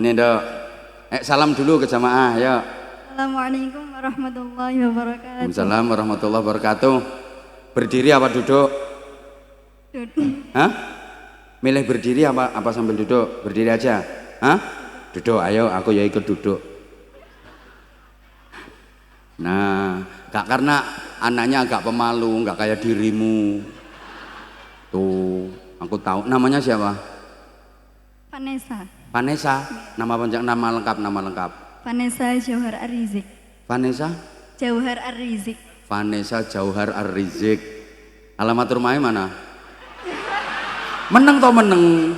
Ini dok. Salam dulu ke jamaah ya. Assalamualaikum warahmatullahi wabarakatuh. Waalaikumsalam warahmatullahi wabarakatuh. Berdiri apa duduk? Duduk. Hah? Milih berdiri apa sambil duduk? Berdiri aja. Hah? Duduk, ayo aku ya ikut duduk. Nah, gak karena anaknya agak pemalu, gak kayak dirimu. Tuh, aku tahu. Namanya siapa? Vanessa. Vanessa. Nama panjang, nama lengkap. Vanessa Jauhar Ar-Rizik. Vanessa? Jauhar Ar-Rizik. Vanessa Jauhar Ar-Rizik. Alamat rumahnya mana? Meneng toh meneng.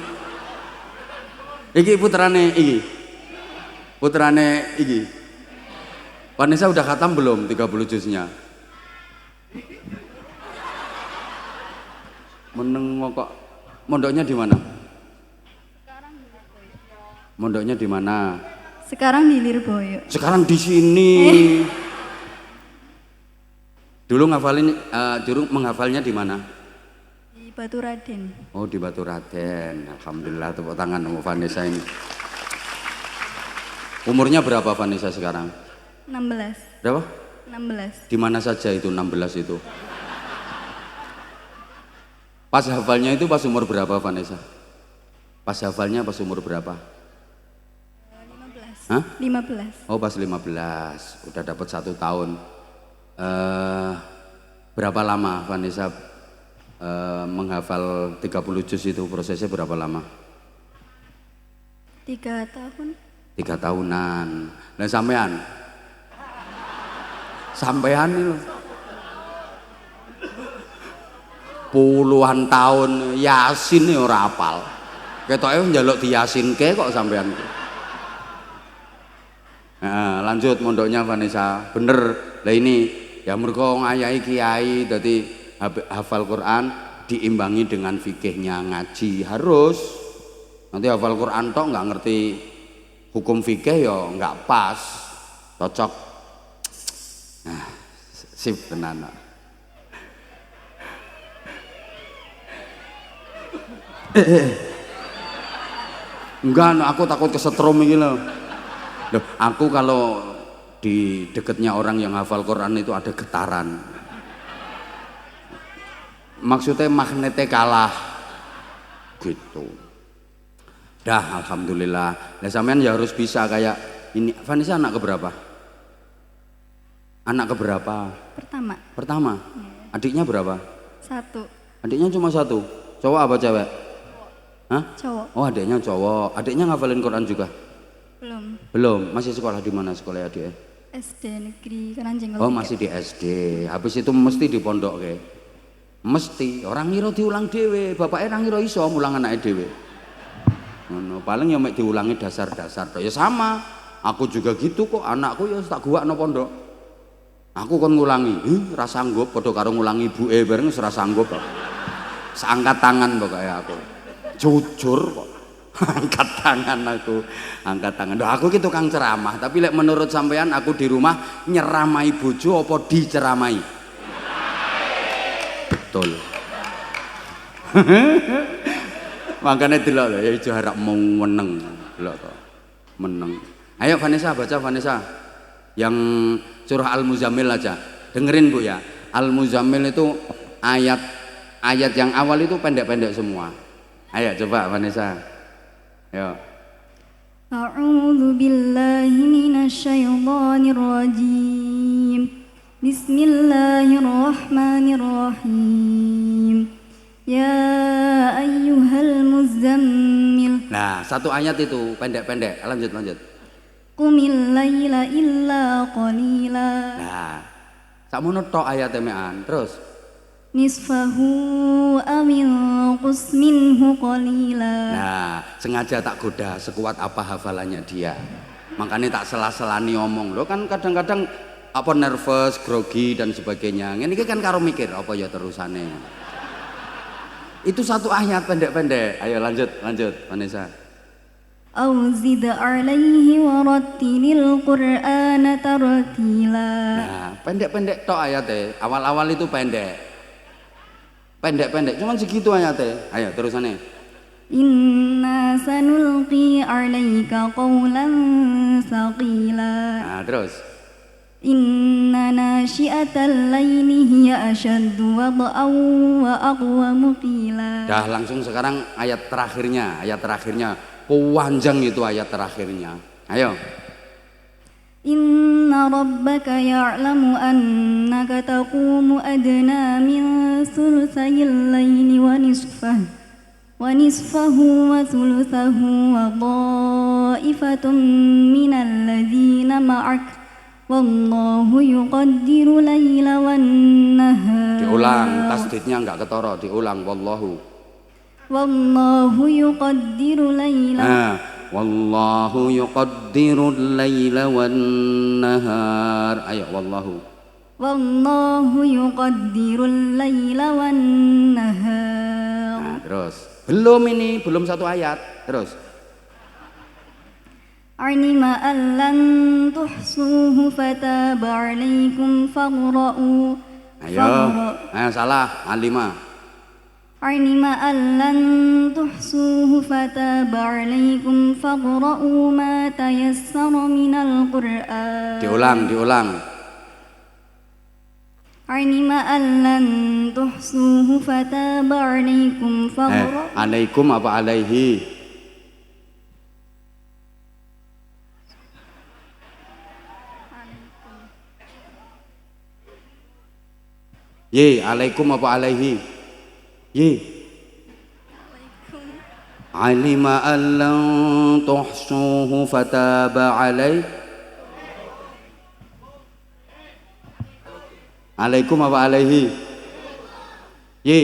Iki putrane iki. Putrane iki. Vanessa udah khatam belum 30 juznya? Meneng kok. Mondoknya di mana? Mondoknya di mana? Sekarang di Lirboyo. Sekarang di sini. Dulu menghafalnya di mana? Di Baturaden. Oh, di Baturaden. Alhamdulillah, tepuk tangan untuk Vanessa ini. Umurnya berapa Vanessa sekarang? 16. Berapa? 16. Di mana saja itu 16 itu? Pas hafalnya itu pas umur berapa Vanessa? Pas hafalnya pas umur berapa? 15. Hah? 15. Oh, pas 15. Udah dapat 1 tahun. Berapa lama Vanessa menghafal 30 juz itu? Prosesnya berapa lama? 3 tahun. 3 tahunan. Nah sampean ini loh. Puluhan tahun Yasin nih ora apal. Ketoke njaluk diyasinke kok sampean. Nah, lanjut mondoknya Vanessa. Bener. Lah ini ya mergo ngayahi kiai dadi hafal Quran diimbangi dengan fikihnya, ngaji harus. Nanti hafal Quran tok nggak ngerti hukum fikih ya nggak pas. Cocok. Nah, sip tenan. Enggak, aku takut kesetrum iki lho. Loh, aku kalau di dekatnya orang yang hafal Quran itu ada getaran. Maksudnya magnetnya kalah. Gitu. Dah, alhamdulillah. Nah, sampean ya harus bisa kayak ini. Vanessa anak keberapa? Anak keberapa? Pertama. Ya. Adiknya berapa? 1. Adiknya cuma 1. Cowok apa cewek? Hah? Cowok. Oh, adiknya cowok. Adiknya ngafalin Quran juga? Belum. Masih sekolah di mana sekolah adiknya? SD Negeri Keranjeng. Oh, masih di SD. Habis itu mesti di pondok ke? Mesti. Orang ngira diulang dhewe, bapaknya orang ngira iso mulang anake dhewe. Ngono, paling ya mek diulangi dasar-dasar tok. Ya sama. Aku juga gitu kok, anakku ya tak guwakno pondok. Aku kon ngulangi, ra sanggup padha karo ngulangi ibuke bareng wis ra sanggup kok. Seangkat tangan pokoknya aku. Jujur kok. Angkat tangan aku. Angkat tangan. Duh, aku ki tukang ceramah, tapi lek menurut sampean aku di rumah nyeramai bojo apa diceramai? Betul. Makanya delok lho ya ijo harap mau meneng. Delok to. Meneng. Ayo Vanessa baca Vanessa. Yang surah Al-Muzammil aja. Dengerin Bu ya. Al-Muzammil itu ayat yang awal itu pendek-pendek semua. Ayo coba Vanessa. Ayo. A'udzu billahi minasyaitonir rajim. Bismillahirrahmanirrahim. Ya ayyuhal muzammil. Nah, 1 ayat itu pendek-pendek. Lanjut. Qumil laila illa qalila. Nah, sakmono tok ayate mekan. Terus Nisfahu awil qus minhu qalila. nah, sengaja tak goda sekuat apa hafalannya dia. Makanya tak sela-selani omong. Lo kan kadang-kadang apa nervous, grogi dan sebagainya. Ini kan karo mikir apa ya terusane. Itu 1 ayat pendek-pendek. Ayo lanjut Vanessa. Auzid alaihi warattilil qur'ana tartila. Nah, pendek-pendek tok ayatnya. Awal-awal itu pendek. Pendek-pendek, cuman segitu ayatnya. Ayo terusannya. Inna sanulqi 'alaika qawlan thaqila. Nah, terus. Inna nasyi'atal laili hiya ashaddu wad'an wa aqwamu qila. Dah langsung sekarang ayat terakhirnya, panjang itu ayat terakhirnya. Ayo. Inna rabbaka ya'lamu annaka taqumu adna min thulutsayil laili wa nisfahu wa thulutsahu wa dha'ifatun minal ladzina ma'ak wallahu yuqaddiru laila wan nahar. Diulang, tasdidnya enggak ketara, diulang wallahu yuqaddiru laila. Wallahu yuqaddiru laila wan nahar. Ayo wallahu yuqaddiru laila wan nahar. Nah, terus. Belum satu ayat. Terus. Alima allan tuhsuhu fataba alaikum faqra'u. Ayo salah, alima. Alima allan tuhsuhu fataba alaikum faqra'u ma tayassara minal Qur'an. Diulang. Alima allan tuhsuhu fataba alaikum faqra'u. Alaikum apa alaihi? Ye, alaikum apa alaihi? Ye. Alima allan tuhsuhu fataba alaih. Alaikum apa alaihi? Ye.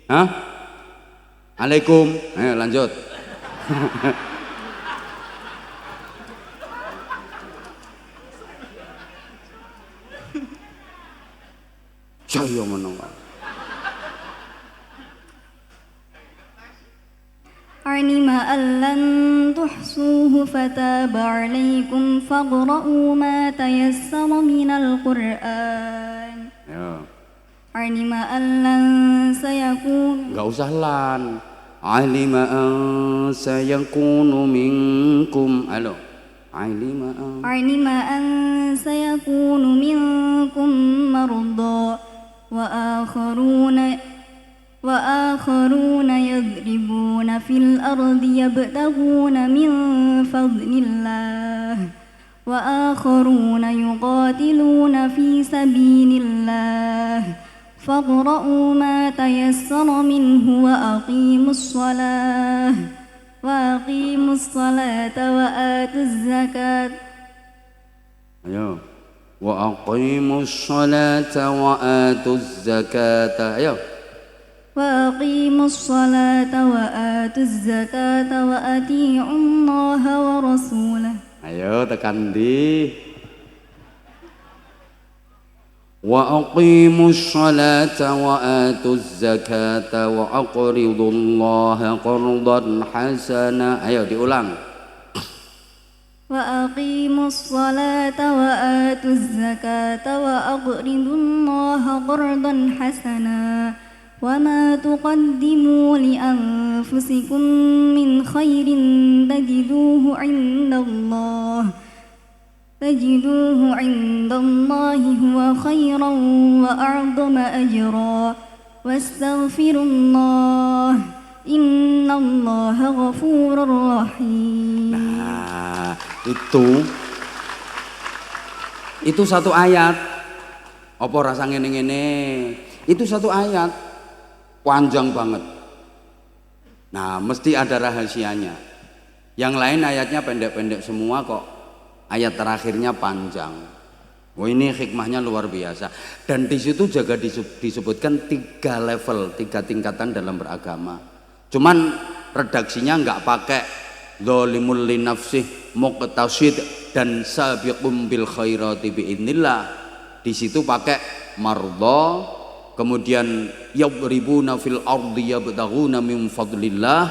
Hah? Alaikum. Ayo lanjut. Saya menolak. Alima allan tuhsuhu fataba alaikum faqra'u ma tayassara minal Qur'an. Alima allan sayakun. Enggak usah lan. Alima an sayakunu minkum. Halo. Alima an sayakunu minkum marda وآخرون يضربون في الأرض يبتغون من فضل الله وآخرون يقاتلون في سبيل الله فاقرؤوا ما تيسر منه وأقيموا الصلاة وآتوا الزكاة. Ayo. وأقيموا الصلاة وآتوا الزكاة. Ayo. وأقيموا الصلاة وآتوا الزكاة وأطيعوا الله ورسوله. Ayo tekan di. وأقيموا الصلاة وآتوا الزكاة وأقرضوا الله قرضا حسنا. Ayo diulang. وأقيموا الصلاة وآتوا الزكاة وأقرضوا الله قرضا حسنا وما تقدموا لأنفسكم من خير تجدوه عند الله هو خيرا وأعظم أجرا واستغفروا الله إن الله غفور رحيم. Nah, itu satu ayat. Apa rasa ngene-ngene? Itu satu ayat. Panjang banget. Nah, mesti ada rahasianya. Yang lain ayatnya pendek-pendek semua kok. Ayat terakhirnya panjang. Oh, ini hikmahnya luar biasa. Dan di situ juga disebutkan 3 level, 3 tingkatan dalam beragama. Cuman redaksinya enggak pakai zalimul li nafsih, muqtasid dan sabiqum bil khairati biidznillah. Di situ pakai mardha, kemudian yadribuna fil ardi yabtaghuna min fadlillah,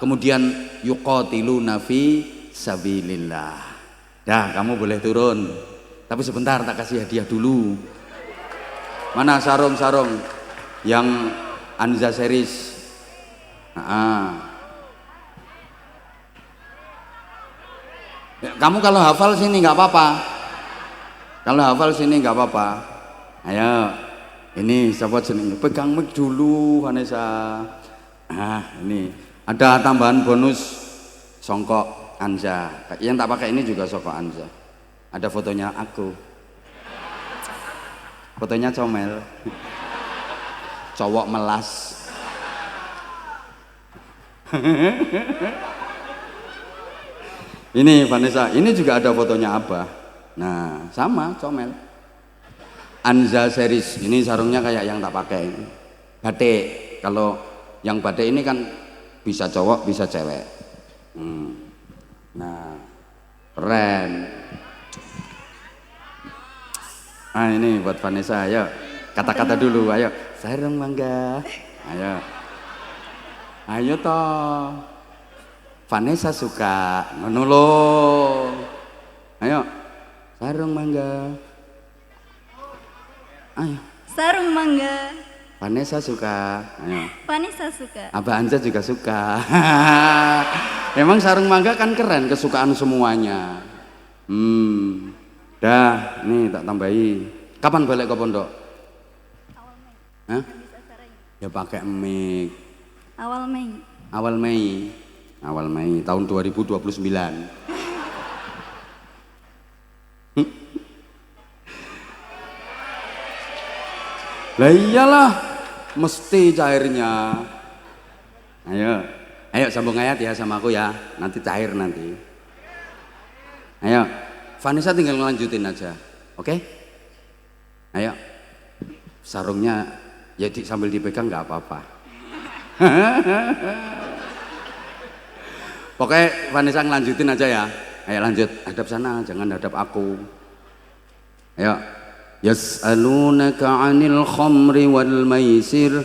kemudian yuqatiluna fi sabilillah. Dah, kamu boleh turun. Tapi sebentar, tak kasih hadiah dulu. Mana sarung-sarung yang Anza series? Kamu kalau hafal sini nggak apa-apa. Kalau hafal sini nggak apa-apa. Ayo, ini siapa jenengnya? Pegang mic dulu, Vanessa. Ini ada tambahan bonus songkok Anja. Yang tak pakai ini juga songkok Anja. Ada fotonya aku. Fotonya comel. Cowok melas. Ini Vanessa, ini juga ada fotonya Abah. Nah, sama comel. Anza series, ini sarungnya kayak yang tak pakai. Batik, kalau yang batik ini kan bisa cowok, bisa cewek. Nah, keren. Ini buat Vanessa, ayo. Kata-kata dulu, ayo. Sarung mangga. Ayo. Ayo toh. Vanessa suka menolong. Ayo, sarung mangga. Ayo. Sarung mangga. Vanessa suka. Ayo. Vanessa suka. Abah Anja juga suka. Emang sarung mangga kan keren, kesukaan semuanya. Dah, nih tak tambahi. Kapan balik ke pondok? Awal Mei. Hah? Ya pakai mic. Awal Mei. Awal Mei. Awal Mei tahun 2029. Lah iyalah, mesti cairnya. Ayo sambung ayat ya sama aku ya. Nanti cair nanti. Ayo, Vanessa tinggal ngelanjutin aja, oke? Ayo, sarungnya ya sambil dipegang nggak apa-apa. Pokoknya Vanessa ngelanjutin aja ya. Ayo lanjut, hadap sana, jangan hadap aku. Ayo. Yas'alunaka 'anil khamri wal maisir.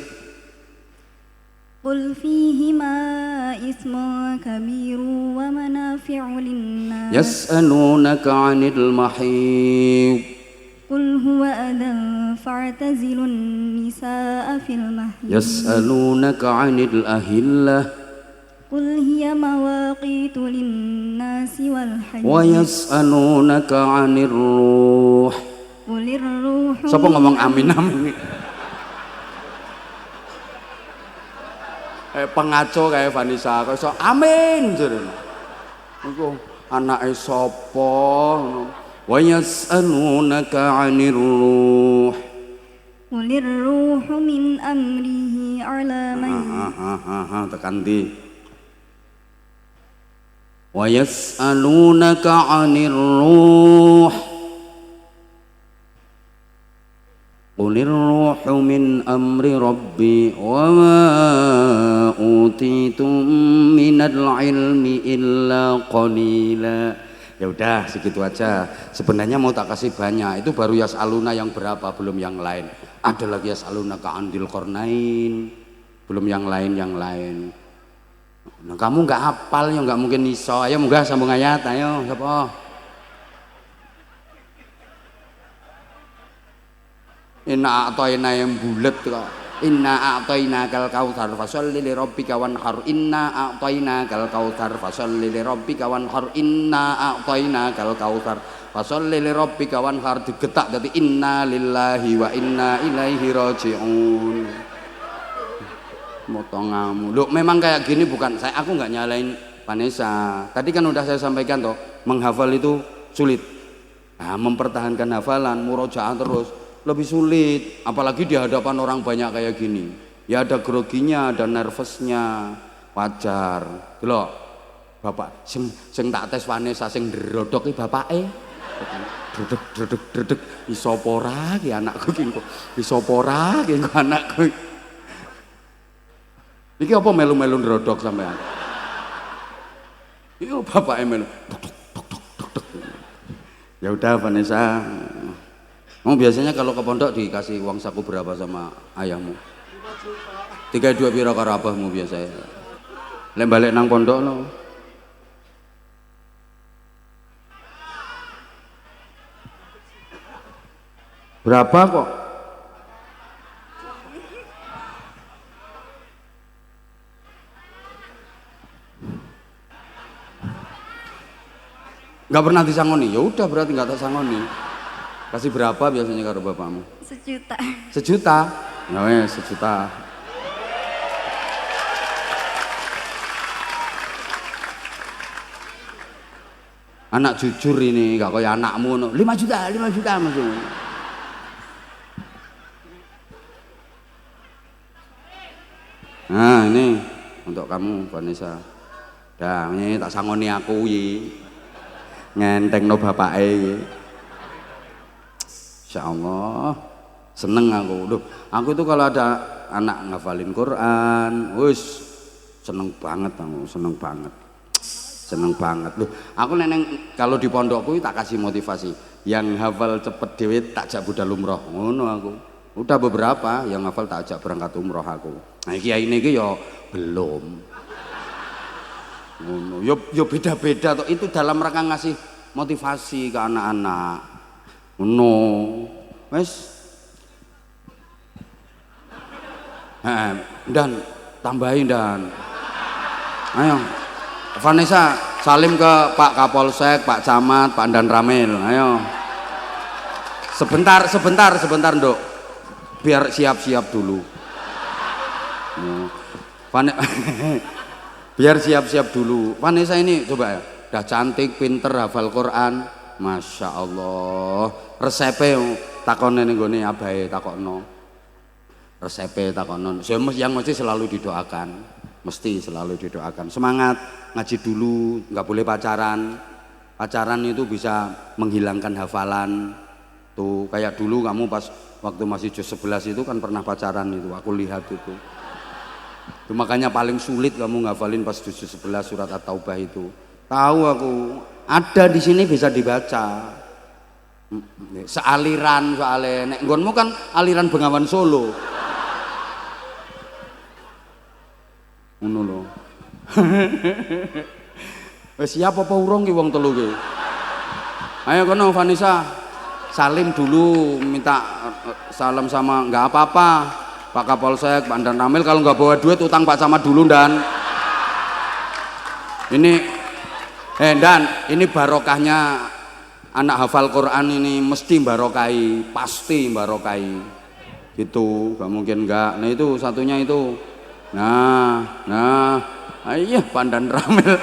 Qul fihima ismun kabiru wa manafi'u linnas. Yas'alunaka 'anil mahid. Qul huwa adan fa'tazilun nisaa fil mahid. Yas'alunaka 'anil ahillah. Qul hiya mawaqitu linnasi wal hajj. Wa yas'alunaka 'anir ruh. Qulir ruhu. Siapa ngomong amin amin? Pengaco kayak Vanessa, kok iso amin jare. Iku anake sapa? Wa yas'alunaka 'anir ruh. Qulir ruhu min amrihi ala man. Tekan di. Wa yas'alunaka 'anir ruh. Qulir ruhu min amri rabbi wa ma utitum minal ilmi illa qalila. Ya udah segitu aja. Sebenarnya mau tak kasih banyak. Itu baru yas'aluna yang berapa, belum yang lain. Ada lagi yas'aluna ka'andil qarnain. Belum yang lain. Nah, kamu nggak hafal ya nggak mungkin iso. Ayo munggah sambung ayat. Ayo siapa? Inna a'toina yang bulet kok. Inna a'toina kal kautsar fasholli li rabbika wanhar. Inna a'toina kal kautsar fasholli li rabbika wanhar. Inna a'toina kal kautsar fasholli li rabbika wanhar. Digetak dadi inna lillahi wa inna ilaihi raji'un. Motongamu. Loh, memang kayak gini bukan aku nggak nyalain Vanessa. Tadi kan udah saya sampaikan toh, menghafal itu sulit. Nah, mempertahankan hafalan, murojaah terus lebih sulit, apalagi di hadapan orang banyak kayak gini. Ya ada groginya, ada nervousnya, wajar. Delok, bapak sing tak tes Vanessa sing ndrodok iki bapake. Dredeg iso apa ora ki anakku ki kok. Iso apa ora ki kok anakku. Iki apa melu-melu ndrodok sampean? Iyo bapake melu. Ya udah Vanessa. Biasanya kalau ke pondok dikasih uang saku berapa sama ayahmu? 5 juta. 32 piro karo abahmu biasanya. Lek balik nang pondok lo. Berapa kok? Nggak pernah disangoni. Ya udah berarti nggak tak sangoni. Kasih berapa biasanya karo bapakmu? 1 juta. 1 juta? Ya wes 1 juta. Anak jujur ini, gak kayak anakmu 5 juta, 5 juta maksudnya. Nah ini untuk kamu Vanessa. Dah ini tak sangoni aku iki. Ngenteng no bapake iki. Insyaallah seneng aku. Duh, aku itu kalau ada anak ngafalin Quran, wis seneng banget aku, seneng banget. Seneng banget. Loh, aku neneng kalau di pondokku tak kasih motivasi. Yang hafal cepet dhewe tak ajak budal umroh. Ngono aku. Udah beberapa yang hafal tak ajak berangkat umroh aku. Nah kiai ini ya belum. Ngono. Yo beda-beda toh. Itu dalam rangka ngasih motivasi ke anak-anak. Ngono. Wes. Dan tambahin dan. Ayo. Vanessa salim ke Pak Kapolsek, Pak Camat, Pak Dan Ramil. Ayo. Sebentar Nduk. Biar siap-siap dulu. Biar siap-siap dulu. Vanessa ini coba ya. Udah cantik, pinter, hafal Quran. Masya Allah. Resepe takone ning gone abahe takokno. Resepe takokno. Yang mesti selalu didoakan. Mesti selalu didoakan. Semangat, ngaji dulu, nggak boleh pacaran. Pacaran itu bisa menghilangkan hafalan. Tuh kayak dulu kamu pas waktu masih juz 11 itu kan pernah pacaran itu, aku lihat itu. Itu makanya paling sulit kamu ngafalin pas juz 11 surat At-Taubah itu. Tahu aku, ada di sini bisa dibaca. Sealiran soalnya, nek nggonmu kan aliran Bengawan Solo. Ngono lho. Wis siap apa urung ki wong telu ki? Ayo kono Vanessa. Salim dulu, minta salam sama enggak apa-apa. Pak Kapolsek, Pak Dan Ramil kalau enggak bawa duit utang Pak Camat dulu Dan. Ini Dan, ini barokahnya anak hafal Quran ini mesti barokai, pasti barokai. Gitu, enggak mungkin enggak. Nah itu satunya itu. Nah, ayo Pandan Ramil.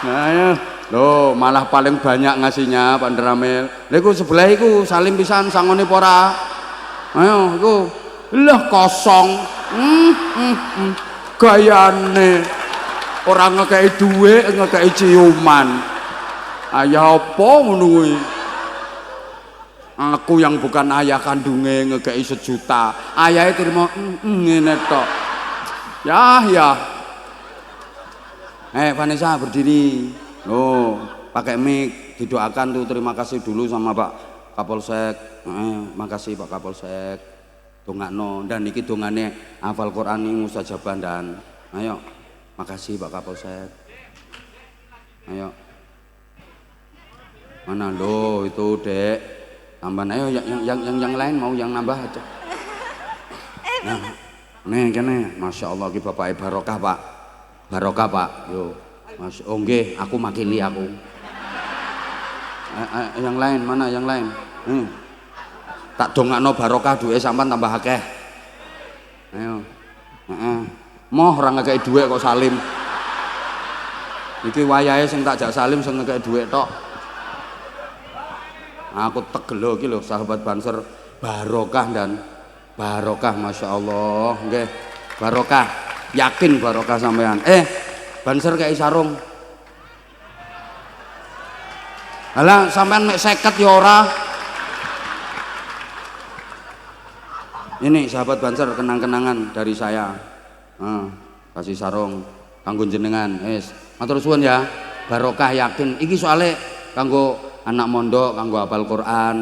Ayo, loh malah paling banyak ngasihnya Pandan Ramil. Lha sebelah iku salim pisan sangone pora. Ayo, iku lah kosong. Gayane orang ngekei duit, ngekei ciuman. Ayah apa ngono kuwi? Aku yang bukan ayah kandungnya ngekei 1 juta. Ayahnya terima ngene tok. Ya. Vanessa berdiri. Oh, pakai mic, didoakan tuh terima kasih dulu sama Pak Kapolsek. Makasih Pak Kapolsek. Dongakno dan iki dongane hafal Quran ini mustajabah dan. Ayo. Makasih Pak Kapolsek. Ayo. Mana lo itu, Dek? Tambahan ayo yang lain mau yang nambah aja. Nah. Nih kene, masya Allah ki bapake barokah Pak, barokah Pak. Yo, mas, oh nggih, aku makili aku. Yang lain mana yang lain? Tak dongakno barokah duwe sampean tambah akeh. Ayo, moh orang ngekei duit kok salim. Iki wayahe sing tak jak salim sing ngekei duit tok. Aku tegel iki lho sahabat Banser barokah dan. Barokah masya Allah, nggih barokah, yakin barokah sampean. Banser kayak sarung. Halah sampean mek 50 ya ora. Ini sahabat Banser kenang-kenangan dari saya. Kasih sarung kanggo jenengan. Matur suwun ya. Barokah yakin. Iki soalnya kanggo anak mondok, kanggo hafal Quran.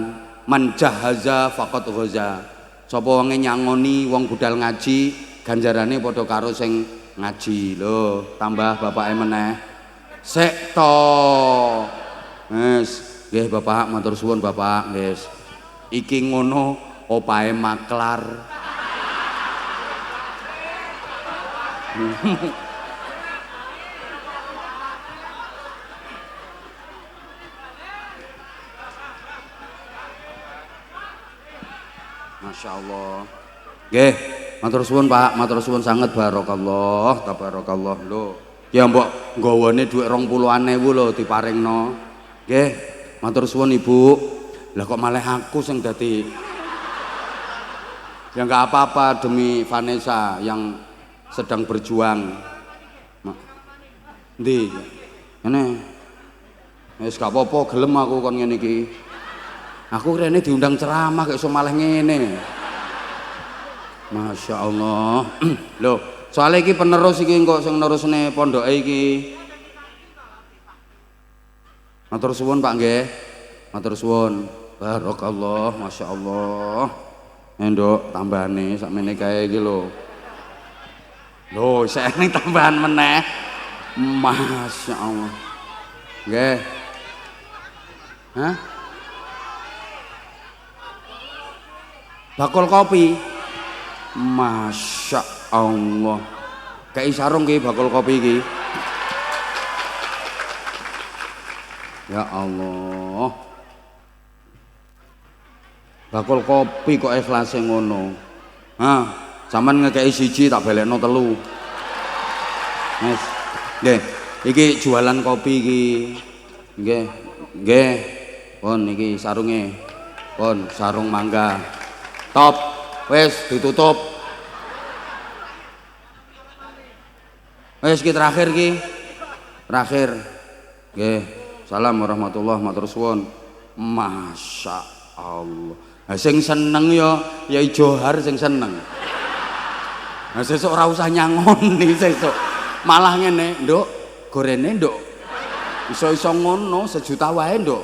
Man jahaza faqad ghaza. Sapa wonge nyangoni wong budal ngaji ganjarane padha karo sing ngaji lho, tambah bapake meneh. Sek to. Wis, nggih Bapak matur suwun Bapak, wis. Iki ngono opahe maklar. Masya Allah. Nggih, matur suwun Pak, matur suwun sanget barakallah, tabarakallah lho. Ya mbok nggawane dhuwit 20.000 lho diparingno. Nggih, matur suwun Ibu. Lah kok malah aku sing dadi. Ya enggak apa-apa demi Vanessa yang sedang berjuang. Ndi? Ngene. Wis gak apa-apa gelem aku kon ngene iki. Aku rene diundang ceramah kok iso malah ngene. Masya Allah. Loh, soalnya iki penerus iki kok sing nerusne pondoke iki. Matur suwun Pak nggih. Matur suwun. Barakallah, Masya Allah. Nduk tambahane sakmene kae iki lho. Loh, saya ini tambahan meneh. Masya Allah. Nggih. Hah? Bakul kopi. Masya Allah. Kayak sarung ki bakul kopi ki. Ya Allah. Bakul kopi kok ikhlase ngono. Hah, sampean ngekeki siji tak balekno 3. Wes. Nggih, iki jualan kopi iki. Nggih. Nggih. Pun iki sarunge. Pun sarung mangga. Top. Wes ditutup. Wes ki terakhir ki. Terakhir. Nggih. Salam warahmatullahi wabarakatuh. Masya Allah. Nah, sing seneng ya Johar sing seneng. Nah, sesuk ora usah nyangoni sesuk. Malah ngene, Nduk, gorene Nduk. Iso-iso ngono 1 juta wae Nduk.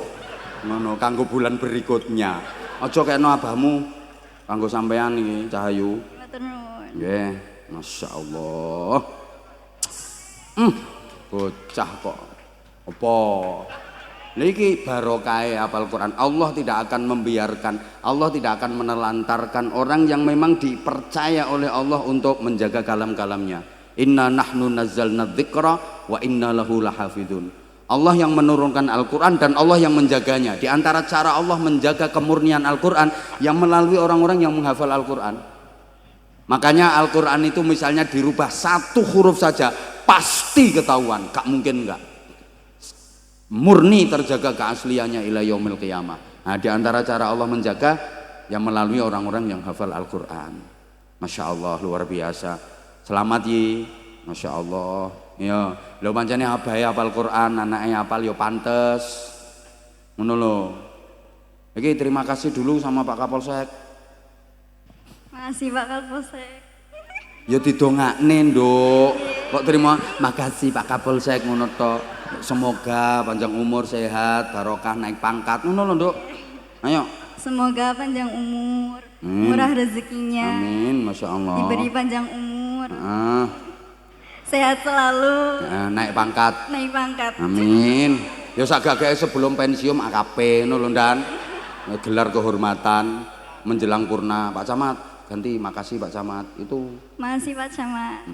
Ngono kanggo bulan berikutnya. Aja kena abahmu kanggo sampean iki Cahayu. Matur nuwun. Nggih, masyaallah. Bocah kok apa? Niki barokai hafal Quran. Allah tidak akan membiarkan, Allah tidak akan menelantarkan orang yang memang dipercaya oleh Allah untuk menjaga kalam-kalamnya. Inna nahnu nazzalna dzikra wa inna lahu lahafidun. Allah yang menurunkan Al-Quran dan Allah yang menjaganya. Di antara cara Allah menjaga kemurnian Al-Quran yang melalui orang-orang yang menghafal Al-Quran. Makanya Al-Quran itu misalnya dirubah 1 huruf saja pasti ketahuan, gak mungkin enggak. Murni terjaga keasliannya ila yaumil qiyamah. Nah, di antara cara Allah menjaga yang melalui orang-orang yang hafal Al-Quran. Masya Allah, luar biasa. Selamat yi, Masya Allah. Ya, lo pancene abahe hafal Quran, anaknya hafal yo pantes. Ngono lho. Iki terima kasih dulu sama Pak Kapolsek. Makasih Pak Kapolsek. Ya didongakne, Nduk. Kok terima makasih Pak Kapolsek ngono tok. Semoga panjang umur, sehat, barokah, naik pangkat. Ngono lho, Nduk. Ayo. Semoga panjang umur, murah rezekinya. Amin, Masya Allah. Diberi panjang umur. Sehat selalu. Naik pangkat. Naik pangkat. Amin. Ya sagak-gake sebelum pensiun AKP ngono lho, Dan. Gelar kehormatan menjelang purna. Pak Camat, ganti makasih Pak Camat. Itu. Makasih Pak Camat.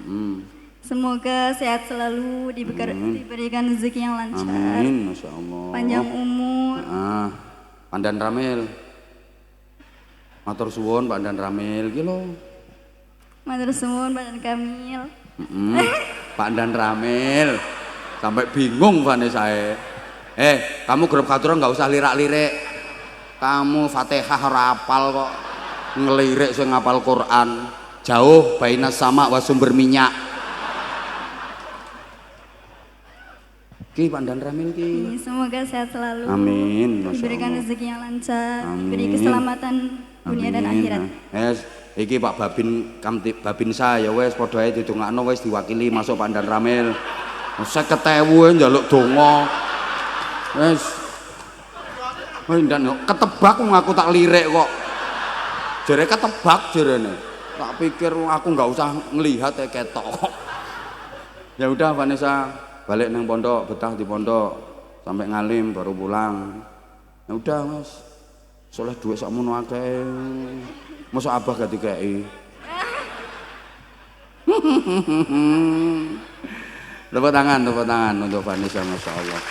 Semoga sehat selalu, diberikan rezeki yang lancar. Amin, Masya Allah. Panjang umur. Pandan Ramil. Matur suwun Pandan Ramil iki lho. Matur suwun Pandan Kamil. Pak Dan Ramil sampai bingung Vanessa. Kamu grup katuran nggak usah lirak-lirik. Kamu Fatihah rapal kok, ngelirik sing ngapal Quran. Jauh baina sama wa sumber minyak. Ki Pak Dan Ramil ki. Semoga sehat selalu. Amin. Diberikan rezeki yang lancar. Amin. Diberi keselamatan dunia dan akhirat. Iki Pak Babinsa ya wis padha ae didongakno wis diwakili masuk Pandan Ramil. 50.000 njaluk donga. Wis. Wis ndak ketebak aku tak lirik kok. Jare ketebak jarene. Tak pikir aku enggak usah ngelihat ketok. Ya udah Vanessa, balik nang pondok, betah di pondok sampai ngalim baru pulang. Ya udah Mas. Soleh duit sakmono akeh. Masa abah gak dikei. Tepuk tangan untuk Vanessa, Masya Allah.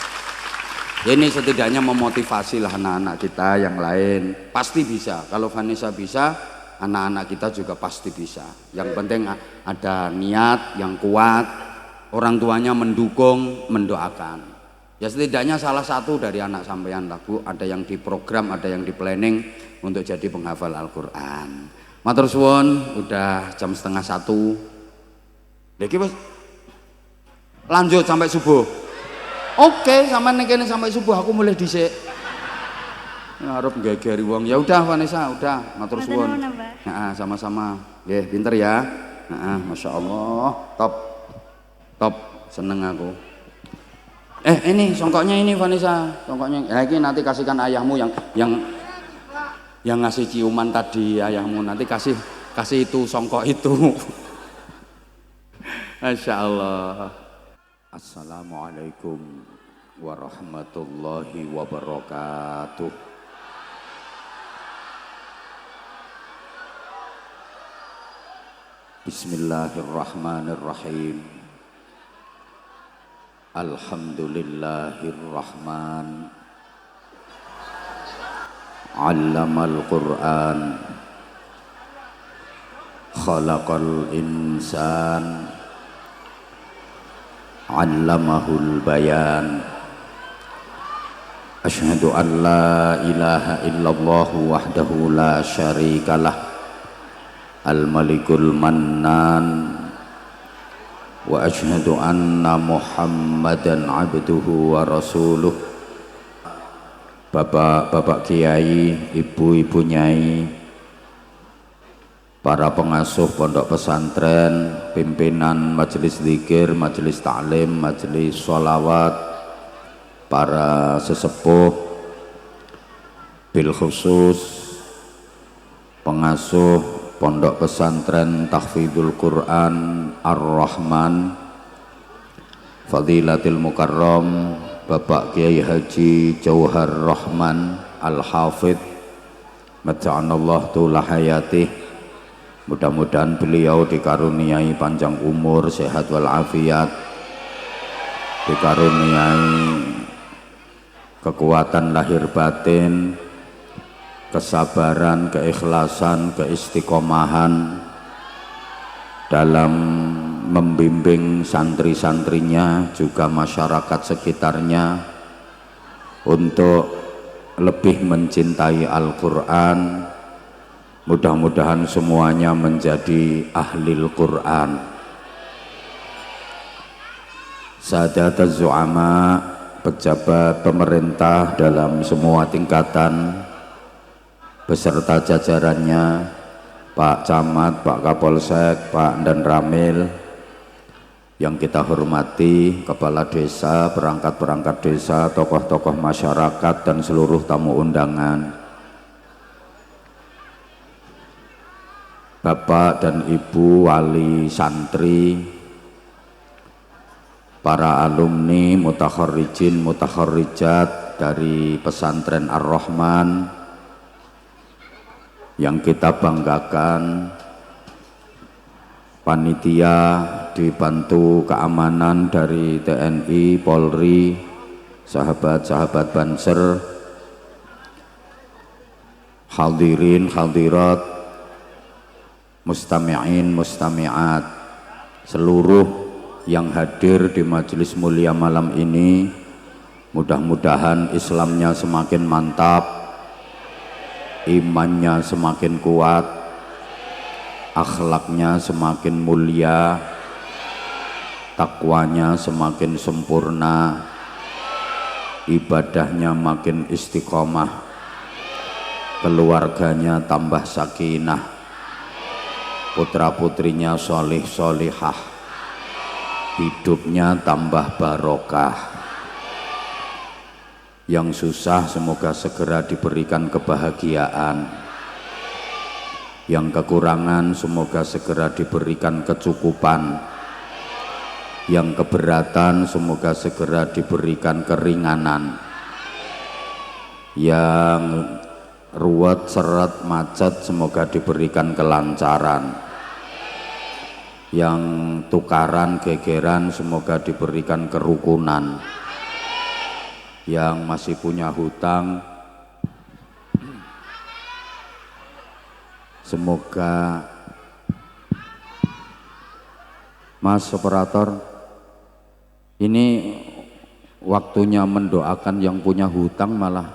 Ini setidaknya memotivasi lah anak-anak kita yang lain. Pasti bisa. Kalau Vanessa bisa, anak-anak kita juga pasti bisa. Yang penting ada niat yang kuat, orang tuanya mendukung, mendoakan. Ya setidaknya salah satu dari anak sampean lah Bu, ada yang diprogram, ada yang di planning untuk jadi penghafal Al-Quran. Matur suwun, udah jam 12:30. Lagi Mas, lanjut sampai subuh. Oke, sampean kene sampai subuh, aku mulai dhisik. Ya, harap gegeri wong. Ya udah Vanessa, udah matur suwun. Heeh, sama-sama. Nggih, pinter ya. Heeh, Masya Allah. Top. Top, seneng aku. Ini songkoknya ini Vanessa, songkoknya. Ya ini nanti kasihkan ayahmu yang ngasih ciuman tadi, ayahmu nanti kasih itu songkok itu. Masya Allah. Assalamualaikum warahmatullahi wabarakatuh. Bismillahirrahmanirrahim. Alhamdulillahirrahman. Allamal Qur'an. Khalaqal insan. Allamahul bayan. Asyhadu an la ilaha illallah wahdahu la syarikalah. Al-Malikul Mannan. Wa asyhadu anna Muhammadan abduhu wa rasuluh. Bapak-bapak kiai, ibu-ibu nyai, para pengasuh pondok pesantren, pimpinan majelis zikir, majelis ta'lim, majelis sholawat, para sesepuh, bil khusus pengasuh Pondok Pesantren Tahfidzul Quran Ar-Rahman, Fadilatil Mukarram Bapak Kiai Haji Jauhar Rahman Al-Hafidh, Mata'anallah tula hayatih. Mudah-mudahan beliau dikaruniai panjang umur, sehat walafiat, dikaruniai kekuatan lahir batin, kesabaran, keikhlasan, keistiqomahan dalam membimbing santri-santrinya juga masyarakat sekitarnya untuk lebih mencintai Al-Quran. Mudah-mudahan semuanya menjadi ahlil Quran. Sadataz zu'ama, pejabat pemerintah dalam semua tingkatan beserta jajarannya, Pak Camat, Pak Kapolsek, Pak dan Ramil, yang kita hormati, kepala desa, perangkat-perangkat desa, tokoh-tokoh masyarakat dan seluruh tamu undangan, Bapak dan Ibu wali santri, para alumni, mutakharrijin, mutakharrijat dari pesantren Ar-Rahman yang kita banggakan, panitia dibantu keamanan dari TNI, Polri, sahabat-sahabat Banser, hadirin, hadirat, mustami'in, mustami'at, seluruh yang hadir di majelis mulia malam ini. Mudah-mudahan Islamnya semakin mantap, imannya semakin kuat, akhlaknya semakin mulia, takwanya semakin sempurna, ibadahnya makin istiqomah, keluarganya tambah sakinah, putra-putrinya solih solihah, hidupnya tambah barokah. Yang susah semoga segera diberikan kebahagiaan, yang kekurangan semoga segera diberikan kecukupan, yang keberatan semoga segera diberikan keringanan, yang ruwet, seret, macet semoga diberikan kelancaran, yang tukaran, gegeran semoga diberikan kerukunan, yang masih punya hutang Semoga Mas operator, ini waktunya mendoakan yang punya hutang malah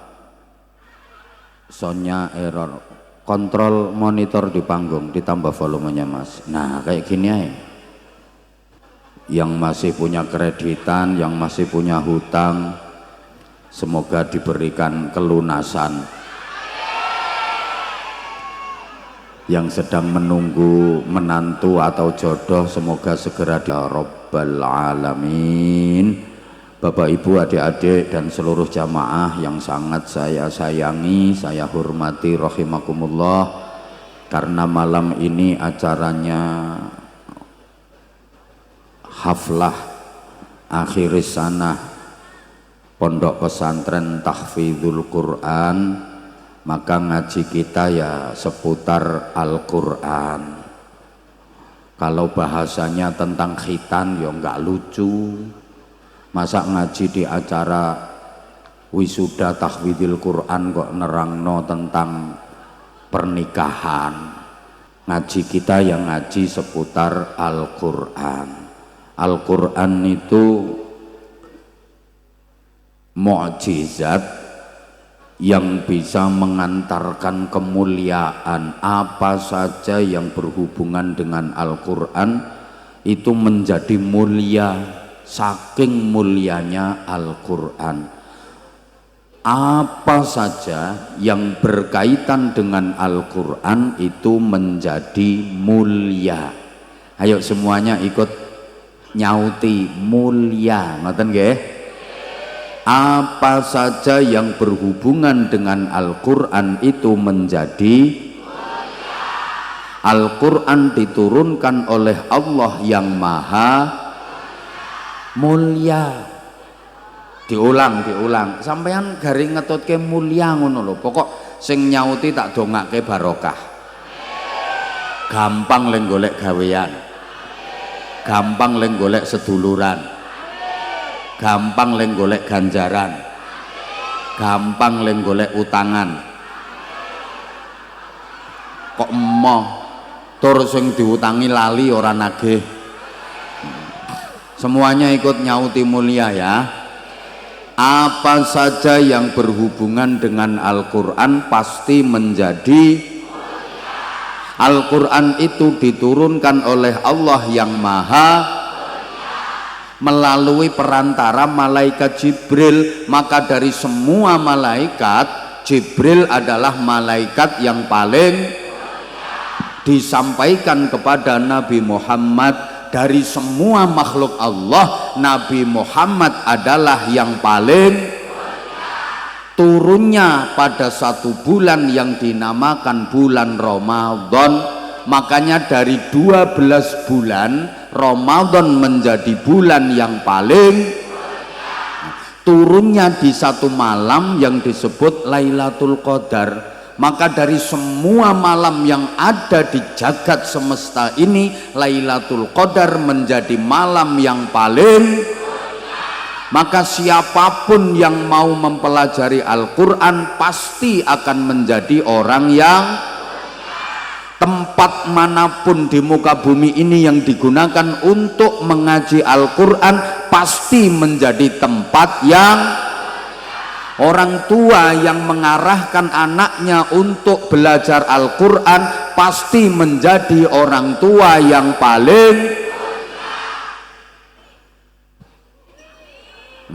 soundnya error. Kontrol monitor di panggung ditambah volumenya Mas. Nah kayak gini aja. Yang masih punya kreditan, yang masih punya hutang, semoga diberikan kelunasan. Yang sedang menunggu menantu atau jodoh semoga segera ya Rabbal Alamin. Bapak Ibu, adik-adik dan seluruh jamaah yang sangat saya sayangi, saya hormati rahimakumullah, karena malam ini acaranya haflah akhir sanah Pondok Pesantren Tahfidzul Quran. Maka ngaji kita ya seputar Al-Quran. Kalau bahasanya tentang khitan ya nggak lucu. Masa ngaji di acara wisuda tahfidzul Quran kok nerangno tentang pernikahan. Ngaji kita yang ngaji seputar Al-Quran. Al-Quran itu mukjizat yang bisa mengantarkan kemuliaan. Apa saja yang berhubungan dengan Al-Quran itu menjadi mulia, saking mulianya Al-Quran. Apa saja yang berkaitan dengan Al-Quran itu menjadi mulia. Ayo semuanya ikut nyauti mulia, ngoten nggih? Apa saja yang berhubungan dengan Al-Quran itu menjadi mulia. Al-Quran diturunkan oleh Allah yang maha mulia. Diulang sampean garing ngetutke mulia ngono lho. Pokok sing nyauti tak dongake barokah. Gampang leng golek gawean, gampang leng golek seduluran, gampang leng golek ganjaran, gampang leng golek utangan. Kok emoh tur sing diutangi lali ora nagih. Semuanya ikut nyauti mulia ya. Apa saja yang berhubungan dengan Al-Quran pasti menjadi mulia. Al-Quran itu diturunkan oleh Allah yang maha melalui perantara malaikat Jibril. Maka dari semua malaikat, Jibril adalah malaikat yang paling disampaikan kepada Nabi Muhammad. Dari semua makhluk Allah, Nabi Muhammad adalah yang paling turunnya pada satu bulan yang dinamakan bulan Ramadan. Makanya dari 12 bulan Ramadan menjadi bulan yang paling turunnya di satu malam yang disebut Lailatul Qadar. Maka dari semua malam yang ada di jagat semesta ini, Lailatul Qadar menjadi malam yang paling. Maka siapapun yang mau mempelajari Al-Quran pasti akan menjadi orang yang tempat manapun di muka bumi ini yang digunakan untuk mengaji Al-Quran pasti menjadi tempat yang orang tua yang mengarahkan anaknya untuk belajar Al-Quran pasti menjadi orang tua yang paling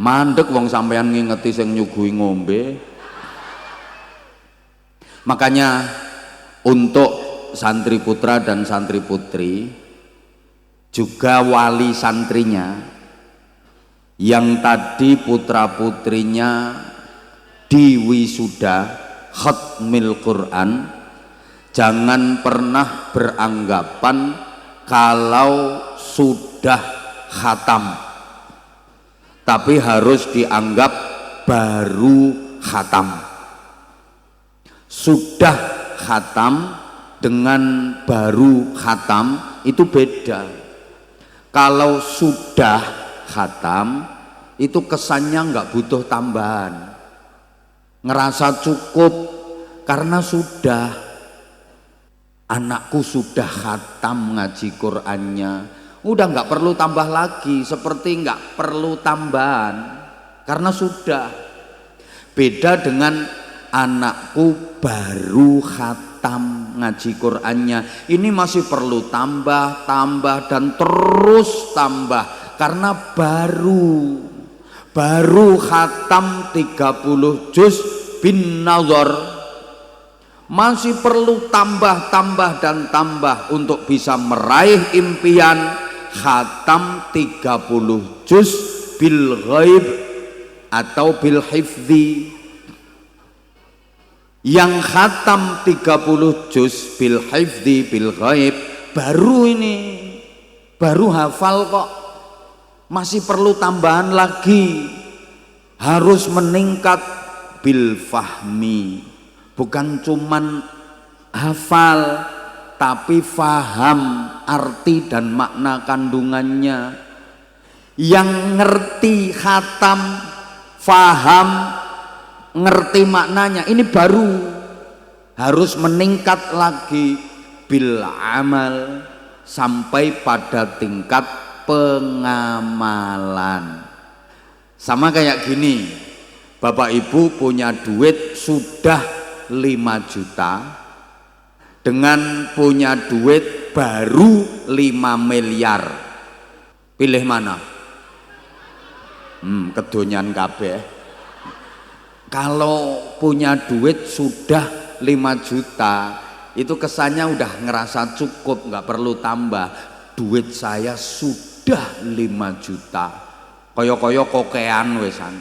mandek. Wong sampean ngingeti sing nyuguhi ngombe. Makanya untuk santri putra dan santri putri juga wali santrinya yang tadi putra putrinya diwisuda khatmil Quran, jangan pernah beranggapan kalau sudah khatam, tapi harus dianggap baru khatam. Sudah khatam dengan baru khatam itu beda. Kalau sudah khatam itu kesannya nggak butuh tambahan, ngerasa cukup karena sudah. anakku sudah khatam ngaji Qur'annya, udah nggak perlu tambah lagi, seperti nggak perlu tambahan karena sudah. Beda dengan anakku baru khatam ngaji Qur'annya, ini masih perlu tambah dan terus tambah karena baru khatam 30 juz bin nazar, masih perlu tambah dan tambah untuk bisa meraih impian khatam 30 juz bil ghaib atau bil hifzi. Yang khatam 30 juz bil hifzi bil ghaib baru hafal kok, masih perlu tambahan lagi, harus meningkat bil fahmi, bukan cuman hafal tapi faham arti dan makna kandungannya. Yang ngerti khatam, faham, ngerti maknanya, ini baru harus meningkat lagi bil amal sampai pada tingkat pengamalan. Sama kayak gini, Bapak Ibu punya duit sudah 5 juta dengan punya duit baru 5 miliar, pilih mana? Kedonyan kabeh. Kalau punya duit sudah 5 juta itu kesannya udah ngerasa cukup, nggak perlu tambah. Duit saya sudah 5 juta, koyo-koyo kokean wesan.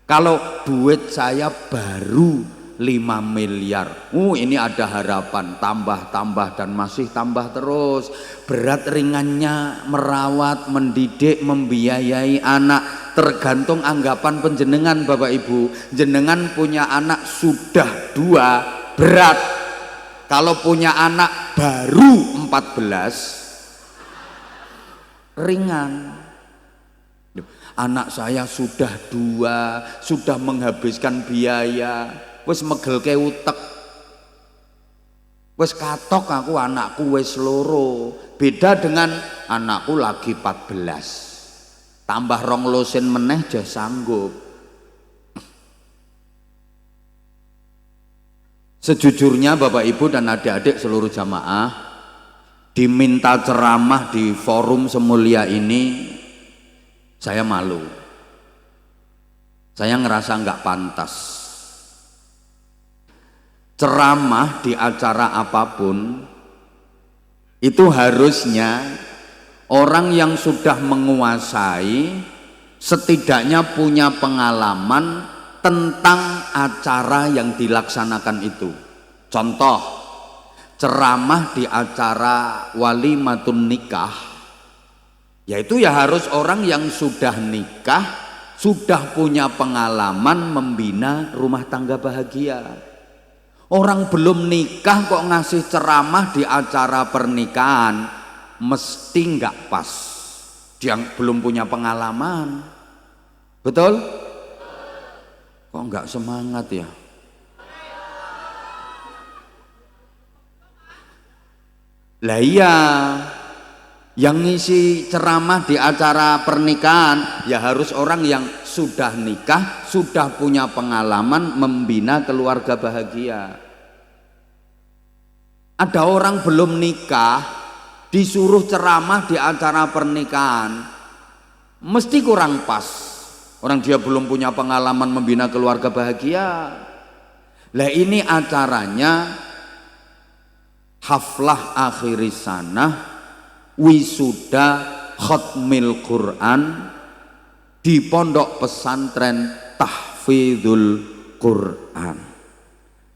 Kalau duit saya baru 5 miliar, ini ada harapan, tambah dan masih tambah terus. Berat ringannya merawat, mendidik, membiayai anak tergantung anggapan penjenengan. Bapak Ibu, jenengan punya anak sudah 2 berat, kalau punya anak baru 14 ringan. Anak saya sudah 2, sudah menghabiskan biaya, wis megelke utek, wis katok aku anakku wis loro. Beda dengan anakku lagi 14, tambah 2 losin meneh jah sanggup. Sejujurnya Bapak Ibu dan adik-adik seluruh jamaah, diminta ceramah di forum semulia ini saya malu, saya ngerasa nggak pantas. Ceramah di acara apapun itu harusnya orang yang sudah menguasai, setidaknya punya pengalaman tentang acara yang dilaksanakan itu. Contoh, ceramah di acara walimatun nikah, yaitu ya harus orang yang sudah nikah, sudah punya pengalaman membina rumah tangga bahagia. Orang belum nikah kok ngasih ceramah di acara pernikahan, mesti nggak pas. Dia belum punya pengalaman, betul? Kok nggak semangat ya? Lah iya, yang ngisi ceramah di acara pernikahan ya harus orang yang sudah nikah, sudah punya pengalaman membina keluarga bahagia. Ada orang belum nikah disuruh ceramah di acara pernikahan, mesti kurang pas. Orang dia belum punya pengalaman membina keluarga bahagia. Lah ini acaranya haflah akhiri sanah, wisuda khatmil Quran di pondok pesantren tahfidzul Quran.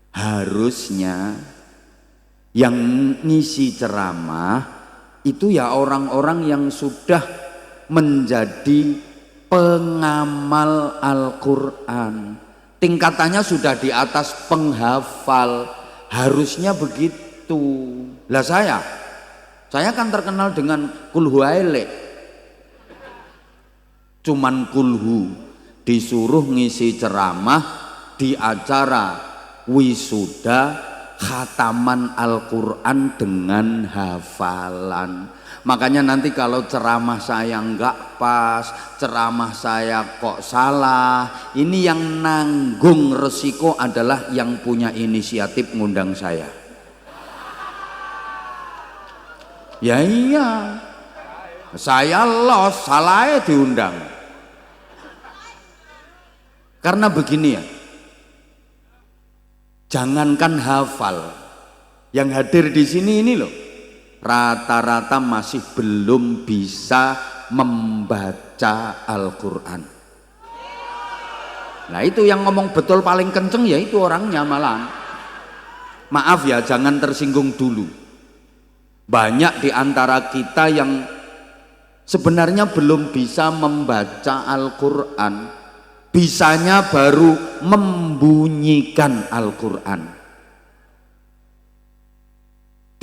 Harusnya yang ngisi ceramah itu ya orang-orang yang sudah menjadi pengamal Al-Quran, tingkatannya sudah di atas penghafal, harusnya begitu. Lah saya kan terkenal dengan kulhu aile, cuman kulhu, disuruh ngisi ceramah di acara wisuda khataman Al-Quran dengan hafalan. Makanya nanti kalau ceramah saya nggak pas, ceramah saya kok salah, ini yang nanggung resiko adalah yang punya inisiatif ngundang saya. Ya iya, saya los, salahnya diundang. Karena begini ya, jangankan hafal, yang hadir di sini ini loh, rata-rata masih belum bisa membaca Al-Quran. Nah itu yang ngomong betul paling kenceng ya itu orangnya malah. Maaf ya, jangan tersinggung dulu. Banyak di antara kita yang sebenarnya belum bisa membaca Al-Quran, bisanya baru membunyikan Al-Quran.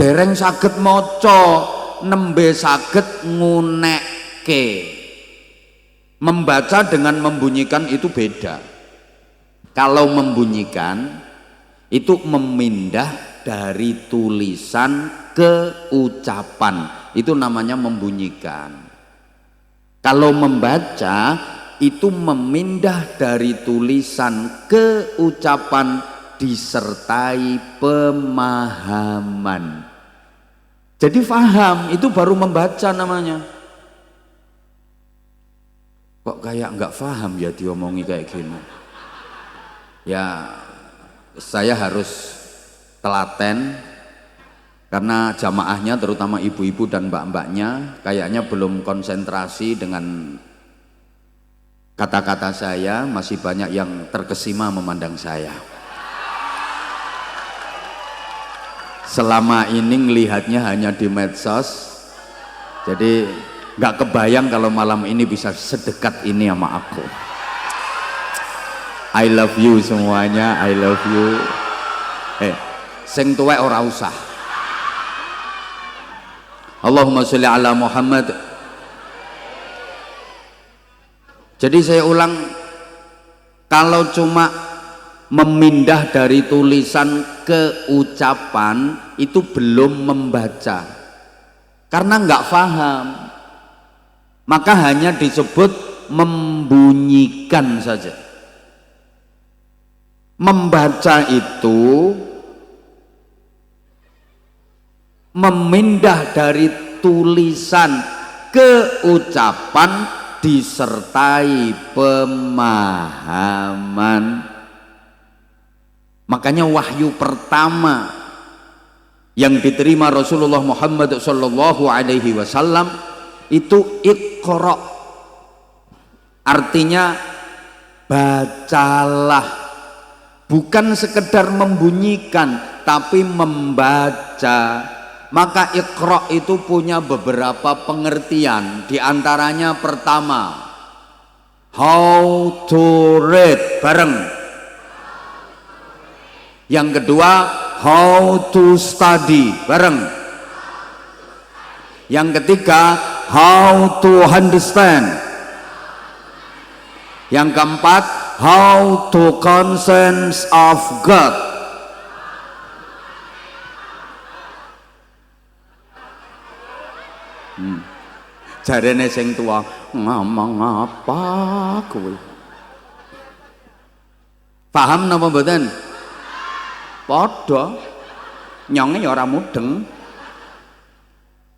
Dereng saged maca, nembe saged ngunekke. Membaca dengan membunyikan itu beda. Kalau membunyikan itu memindah dari tulisan ke ucapan, itu namanya membunyikan. Kalau membaca itu memindah dari tulisan ke ucapan disertai pemahaman. Jadi faham itu baru membaca namanya. Kok kayak nggak faham ya diomongi kayak gini. Ya saya harus telaten karena jamaahnya terutama ibu-ibu dan mbak-mbaknya kayaknya belum konsentrasi dengan kata-kata saya, masih banyak yang terkesima memandang saya. Selama ini ngelihatnya hanya di medsos, jadi nggak kebayang kalau malam ini bisa sedekat ini sama aku. I love you semuanya, I love you. Sing tuwek ora usah. Allahumma sholli ala Muhammad. Jadi saya ulang, kalau cuma memindah dari tulisan ke ucapan itu belum membaca, karena nggak paham, maka hanya disebut membunyikan saja. Membaca itu memindah dari tulisan ke ucapan disertai pemahaman. Makanya wahyu pertama yang diterima Rasulullah Muhammad sallallahu alaihi wasallam itu Iqra, artinya bacalah, bukan sekedar membunyikan tapi membaca. Maka Iqra itu punya beberapa pengertian, diantaranya pertama how to read bareng, yang kedua how to study bareng, yang ketiga how to understand, yang keempat how to conscience of God. Jarene sing tua ngomong apa kowe? Paham napa mboten? Padha nyonge ya ora mudeng.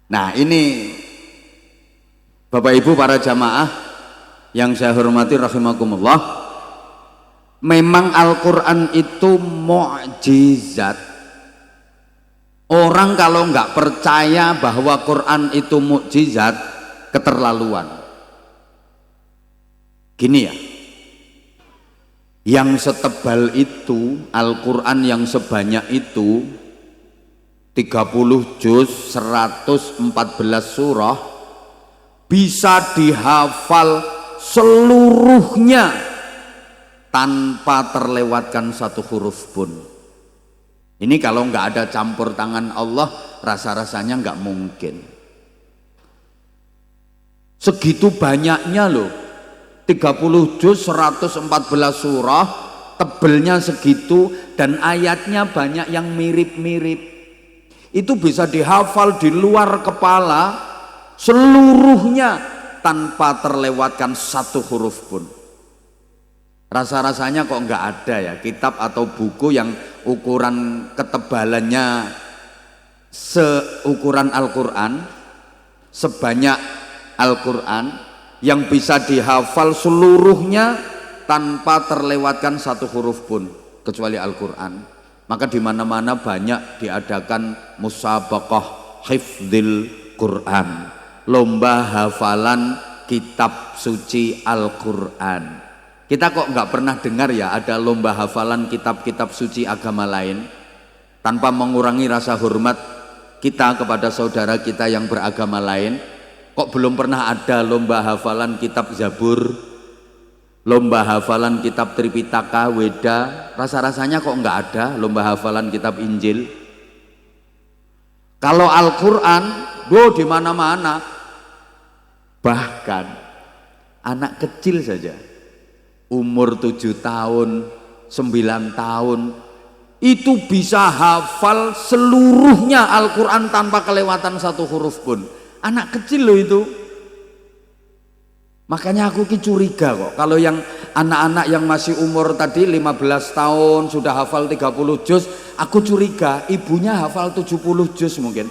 Nah, ini Bapak Ibu para jamaah yang saya hormati rahimakumullah, memang Al-Qur'an itu mukjizat. Orang kalau nggak percaya bahwa Quran itu mukjizat, keterlaluan. Gini ya, yang setebal itu, Al-Quran yang sebanyak itu, 30 juz, 114 surah, bisa dihafal seluruhnya tanpa terlewatkan satu huruf pun. Ini kalau nggak ada campur tangan Allah, rasa-rasanya nggak mungkin. Segitu banyaknya loh, 30 juz, 114 surah, tebelnya segitu dan ayatnya banyak yang mirip-mirip. Itu bisa dihafal di luar kepala seluruhnya tanpa terlewatkan satu huruf pun. Rasa-rasanya kok nggak ada ya kitab atau buku yang ukuran ketebalannya seukuran Al-Quran, sebanyak Al-Quran, yang bisa dihafal seluruhnya tanpa terlewatkan satu huruf pun kecuali Al-Quran. Maka di mana-mana banyak diadakan musabaqah hifdzil Quran, lomba hafalan kitab suci Al-Quran. Kita kok nggak pernah dengar ya ada lomba hafalan kitab-kitab suci agama lain. Tanpa mengurangi rasa hormat kita kepada saudara kita yang beragama lain, kok belum pernah ada lomba hafalan kitab Zabur, lomba hafalan kitab Tripitaka, Weda. Rasa-rasanya kok nggak ada lomba hafalan kitab Injil. Kalau Al-Quran, di mana-mana. Bahkan anak kecil saja, umur 7 tahun, 9 tahun, itu bisa hafal seluruhnya Al-Quran tanpa kelewatan satu huruf pun. Anak kecil loh itu. Makanya aku curiga kok kalau yang anak-anak yang masih umur tadi 15 tahun sudah hafal 30 juz, aku curiga ibunya hafal 70 juz mungkin.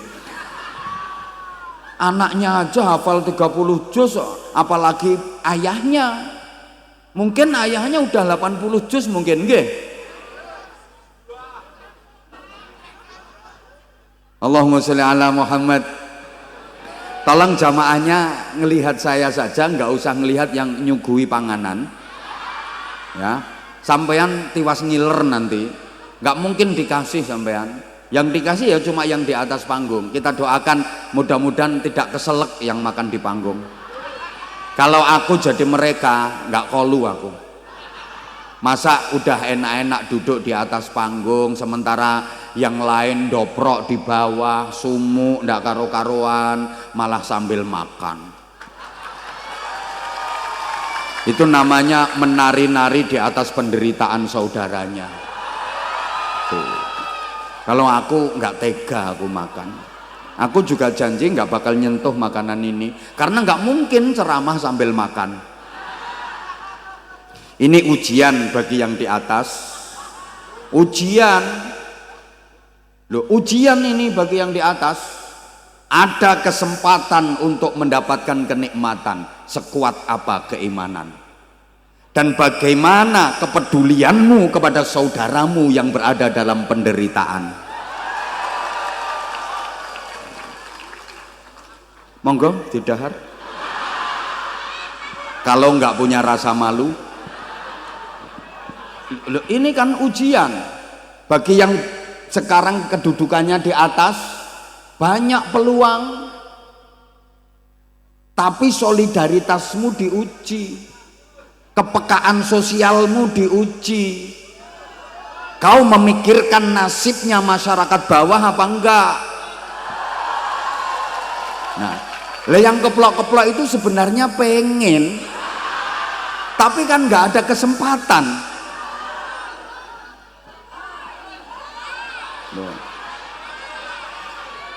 Anaknya aja hafal 30 juz, apalagi ayahnya. Mungkin ayahnya udah 80 juz mungkin, nggih. Allahumma sholli ala Muhammad. Tolong jamaahnya ngelihat saya saja, nggak usah ngelihat yang nyuguhi panganan. Ya, sampean tiwas ngiler nanti, nggak mungkin dikasih sampean. Yang dikasih ya cuma yang di atas panggung. Kita doakan mudah-mudahan tidak keselak yang makan di panggung. Kalau aku jadi mereka, nggak kolu aku. Masa udah enak-enak duduk di atas panggung, sementara yang lain doprok di bawah, sumuk, ndak karu-karuan, malah sambil makan. Itu namanya menari-nari di atas penderitaan saudaranya. Tuh. Kalau aku nggak tega aku makan. Aku juga janji nggak bakal nyentuh makanan ini, karena nggak mungkin ceramah sambil makan. Ini ujian bagi yang di atas. Ujian. Loh, ujian ini bagi yang di atas. Ada kesempatan untuk mendapatkan kenikmatan sekuat apa keimanan. Dan bagaimana kepedulianmu kepada saudaramu yang berada dalam penderitaan. Monggo didahar. Kalau nggak punya rasa malu. Loh, ini kan ujian bagi yang sekarang kedudukannya di atas, banyak peluang, tapi solidaritasmu diuji, kepekaan sosialmu diuji. Kau memikirkan nasibnya masyarakat bawah apa enggak? Nah, yang keplok-keplok itu sebenarnya pengen, tapi kan nggak ada kesempatan.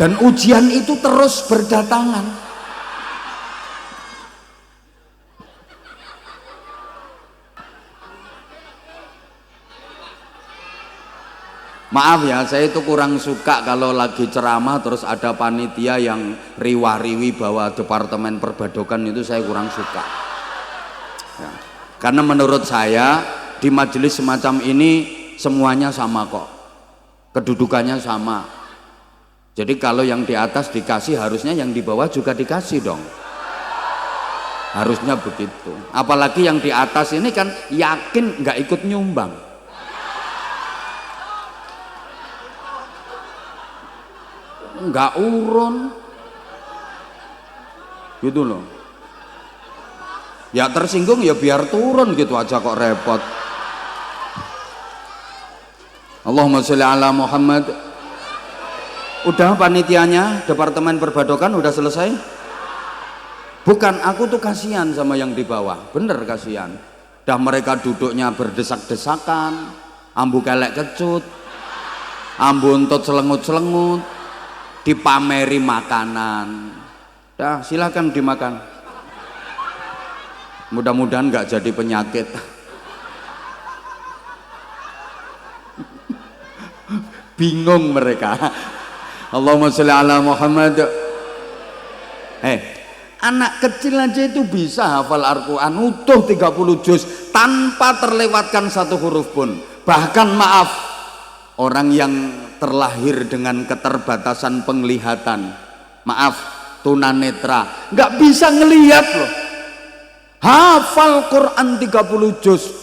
Dan ujian itu terus berdatangan. Maaf ya, saya itu kurang suka kalau lagi ceramah terus ada panitia yang riwah-riwi bahwa Departemen Perbadokan, itu saya kurang suka ya. Karena menurut saya di majelis semacam ini semuanya sama kok, kedudukannya sama. Jadi kalau yang di atas dikasih, harusnya yang di bawah juga dikasih dong. Harusnya begitu. Apalagi yang di atas ini kan yakin nggak ikut nyumbang. Nggak urun. Gitu loh. Ya tersinggung ya biar turun gitu aja kok repot. Allahumma sholli ala Muhammad. Udah panitianya Departemen Perbadokan udah selesai? Bukan, aku tuh kasihan sama yang di bawah, bener kasihan. Dah mereka duduknya berdesak-desakan, ambu kelek kecut, ambu untut selengut-selengut, dipameri makanan. Dah silakan dimakan. Mudah-mudahan nggak jadi penyakit. Bingung mereka. Allahumma sholli ala Muhammad. Anak kecil aja itu bisa hafal Al-Quran utuh 30 juz tanpa terlewatkan satu huruf pun. Bahkan maaf, orang yang terlahir dengan keterbatasan penglihatan, maaf, tunanetra, nggak bisa ngelihat loh, hafal Quran 30 juz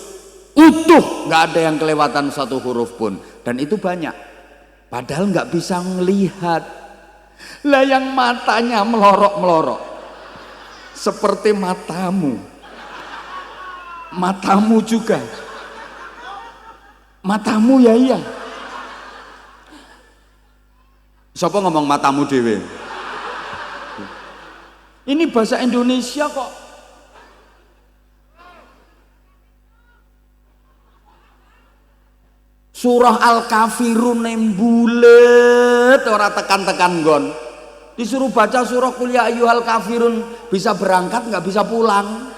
utuh, nggak ada yang kelewatan satu huruf pun, dan itu banyak. Padahal nggak bisa ngelihat. Lah yang matanya melorok-melorok seperti matamu juga, matamu ya iya. Siapa ngomong matamu dewe? Ini bahasa Indonesia kok. Surah Al-Kafirun bulet ora tekan-tekan gon. Disuruh baca surah Qul ya ayyuhal kafirun, bisa berangkat nggak bisa pulang.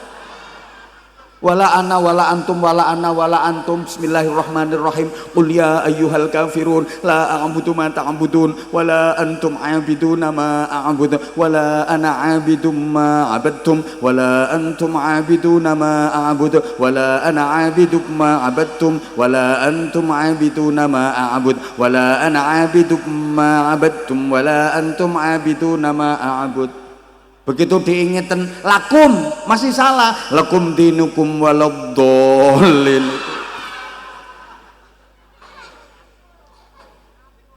Wala ana wala antum wala ana wala antum. Bismillahirrahmanirrahim. Qul ya ayyuhal kafirun la a'budu ma ta'budun wala antum 'abiduna ma a'budu wala ana 'abidum ma 'abadtum wala antum 'abiduna ma a'budu wala ana 'abidum ma 'abadtum wala antum 'abiduna ma a'bud wala ana 'abidum ma 'abadtum wala antum 'abiduna ma a'bud. Begitu diingetin lakum masih salah, lakum dinukum waladhdallin.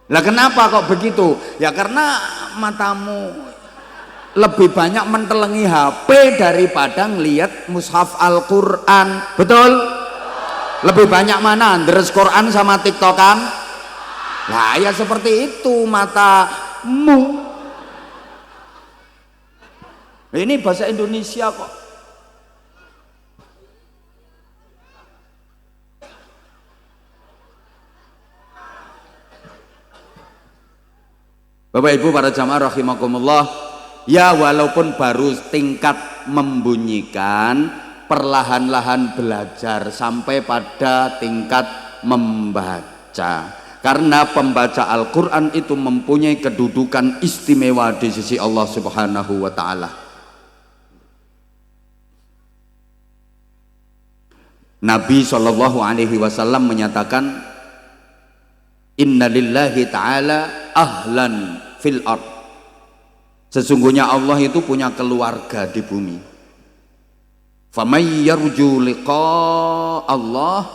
Lah kenapa kok begitu? Ya karena matamu lebih banyak mentelengi HP daripada ngelihat mushaf Al-Quran. Betul? Lebih banyak mana? Deres Quran sama TikTokan? Nah ya seperti itu matamu. Ini bahasa Indonesia kok. Bapak Ibu para jamaah rahimakumullah, ya walaupun baru tingkat membunyikan, perlahan-lahan belajar sampai pada tingkat membaca. Karena pembaca Al-Quran itu mempunyai kedudukan istimewa di sisi Allah Subhanahu wa Ta'ala. Nabi SAW menyatakan, Inna lillahi ta'ala ahlan fil ard. Sesungguhnya Allah itu punya keluarga di bumi. Faman yarju liqa Allah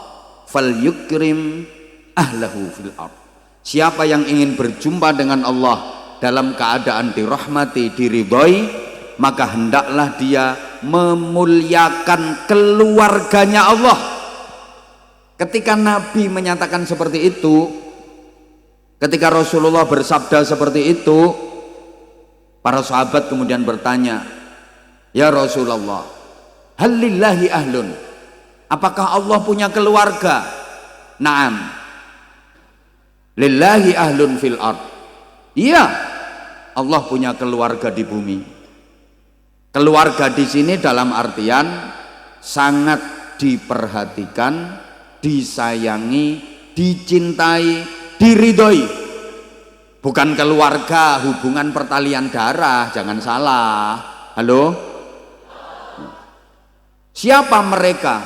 falyukrim ahlahu fil ard. Siapa yang ingin berjumpa dengan Allah dalam keadaan dirahmati, diridhoi, maka hendaklah dia memuliakan keluarganya Allah. Ketika Nabi menyatakan seperti itu, ketika Rasulullah bersabda seperti itu, para sahabat kemudian bertanya, ya Rasulullah, hal lillahi ahlun, apakah Allah punya keluarga? Naam, lillahi ahlun fil ard. Iya, Allah punya keluarga di bumi. Keluarga di sini dalam artian sangat diperhatikan, disayangi, dicintai, diridhoi. Bukan keluarga hubungan pertalian darah, jangan salah. Halo? Siapa mereka?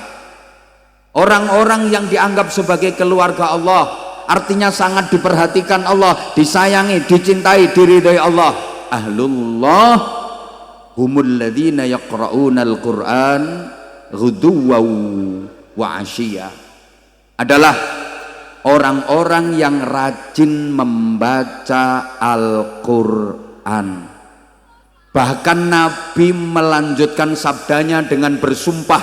Orang-orang yang dianggap sebagai keluarga Allah, artinya sangat diperhatikan Allah, disayangi, dicintai, diridhoi Allah. Ahlullah humul ladzina yaqra'unal Qur'an ghuduwwan wa 'ashiyya. Adalah orang-orang yang rajin membaca Al-Quran. Bahkan Nabi melanjutkan sabdanya dengan bersumpah,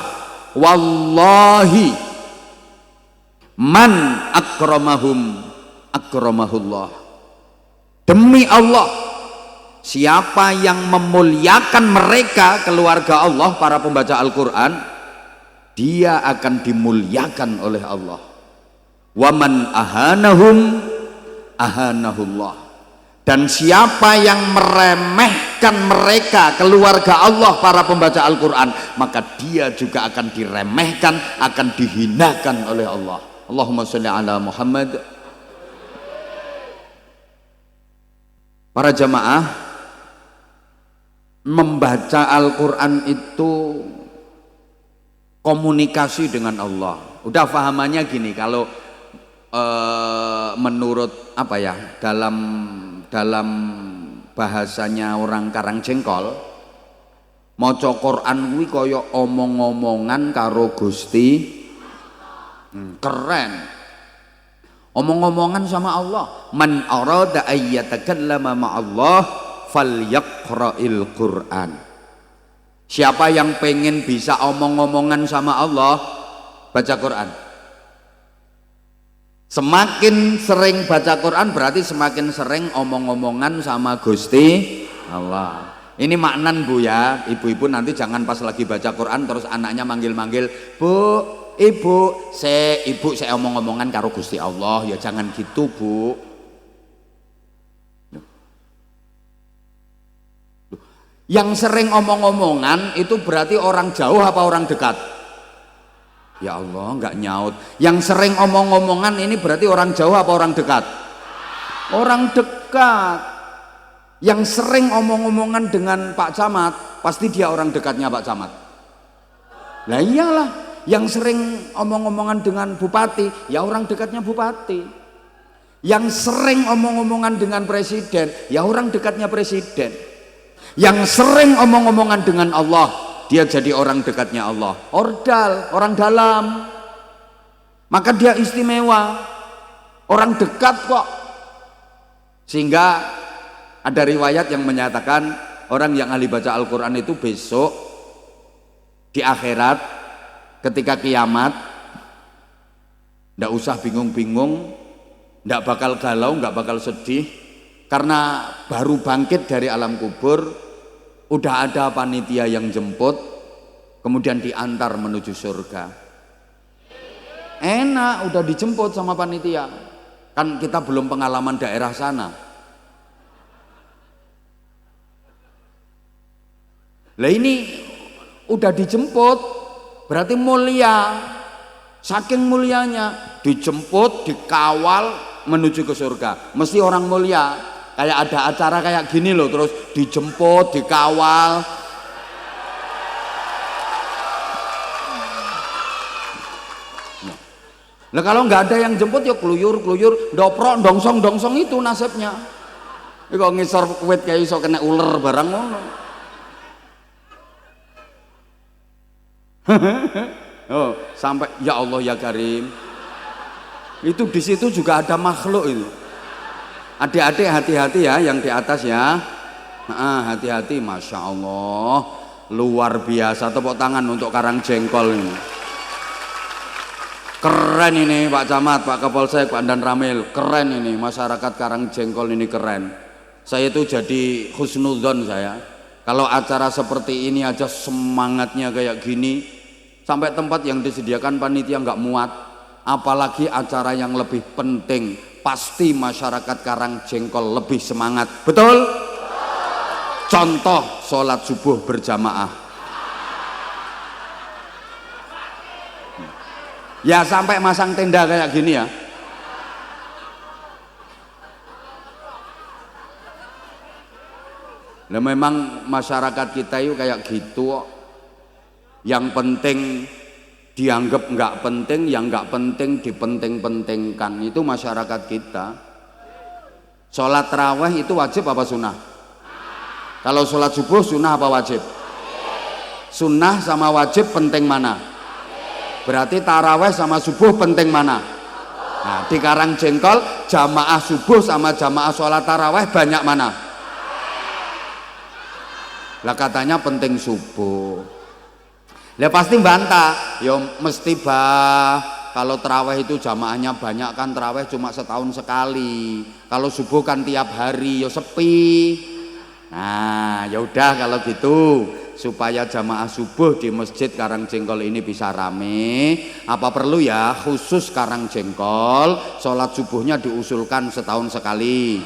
wallahi man akramahum akramahullah. Demi Allah, siapa yang memuliakan mereka, keluarga Allah, para pembaca Al-Quran, dia akan dimuliakan oleh Allah. Waman ahanahum ahanahullah. Dan siapa yang meremehkan mereka, keluarga Allah, para pembaca Al-Quran, maka dia juga akan diremehkan, akan dihinakan oleh Allah. Allahumma sholli ala Muhammad. Para jamaah, membaca Al-Quran itu komunikasi dengan Allah. Udah fahamannya gini, kalau menurut apa ya, dalam bahasanya orang Karangjengkol, maca Quran kuwi kaya omong-omongan karo Gusti. Keren. Omong-omongan sama Allah. Man arada ayyatakallama ma'allah falyaqra'il Qur'an. Siapa yang pengen bisa omong-omongan sama Allah, baca Quran. Semakin sering baca Quran berarti semakin sering omong-omongan sama Gusti Allah. Ini maknan Bu ya, ibu-ibu nanti jangan pas lagi baca Quran terus anaknya manggil-manggil, Bu, Ibu, saya omong-omongan karo Gusti Allah, ya jangan gitu Bu. Yang sering omong-omongan itu berarti orang jauh apa orang dekat? Ya Allah, nggak nyaut. Yang sering omong-omongan ini berarti orang jauh apa orang dekat? Orang dekat. Yang sering omong-omongan dengan Pak Camat, pasti dia orang dekatnya Pak Camat. Lah iyalah, yang sering omong-omongan dengan Bupati, ya orang dekatnya Bupati. Yang sering omong-omongan dengan Presiden, ya orang dekatnya Presiden. Yang sering omong-omongan dengan Allah, dia jadi orang dekatnya Allah. Ordal, orang dalam. Maka dia istimewa, orang dekat kok. Sehingga ada riwayat yang menyatakan orang yang ahli baca Al-Quran itu besok di akhirat ketika kiamat ndak usah bingung-bingung, ndak bakal galau, ndak bakal sedih, karena baru bangkit dari alam kubur, udah ada panitia yang jemput, kemudian diantar menuju surga. Enak, udah dijemput sama panitia. Kan kita belum pengalaman daerah sana. Lah ini udah dijemput, berarti mulia. Saking mulianya, dijemput, dikawal menuju ke surga. Mesti orang mulia. Kayak ada acara kayak gini loh, terus dijemput, dikawal. Nah kalau nggak ada yang jemput ya keluyur, doprok, dongsong itu nasibnya. Ini kok ngisor kuwit kayak iso kena ular barang ngono. Oh, sampai ya Allah ya Karim. Itu di situ juga ada makhluk itu. Adik-adik hati-hati ya yang di atas ya. Hati-hati, Masya Allah, luar biasa. Tepuk tangan untuk Karangjengkol ini. Keren ini Pak Camat, Pak Kapolsek, Pak Dan Ramil. Keren ini, masyarakat Karangjengkol ini keren. Saya itu jadi husnudzon saya. Kalau acara seperti ini aja semangatnya kayak gini, sampai tempat yang disediakan panitia nggak muat, apalagi acara yang lebih penting, pasti masyarakat Karangjengkol lebih semangat. Betul? Contoh sholat subuh berjamaah. Ya sampai masang tenda kayak gini ya. Nah memang masyarakat kita itu kayak gitu. Yang penting dianggap nggak penting, yang nggak penting dipenting-pentingkan. Itu masyarakat kita. Sholat tarawih itu wajib apa sunnah? Kalau sholat subuh sunnah apa wajib? Sunnah sama wajib penting mana? Berarti tarawih sama subuh penting mana? Nah di Karangjengkol jamaah subuh sama jamaah sholat tarawih banyak mana? Lah katanya penting subuh. Lah pasti bantah, ya mesti kalau tarawih itu jamaahnya banyak kan, tarawih cuma setahun sekali. Kalau subuh kan tiap hari, ya sepi. Nah, ya udah kalau gitu supaya jamaah subuh di Masjid Karangjengkol ini bisa rame. Apa perlu ya khusus Karangjengkol sholat subuhnya diusulkan setahun sekali?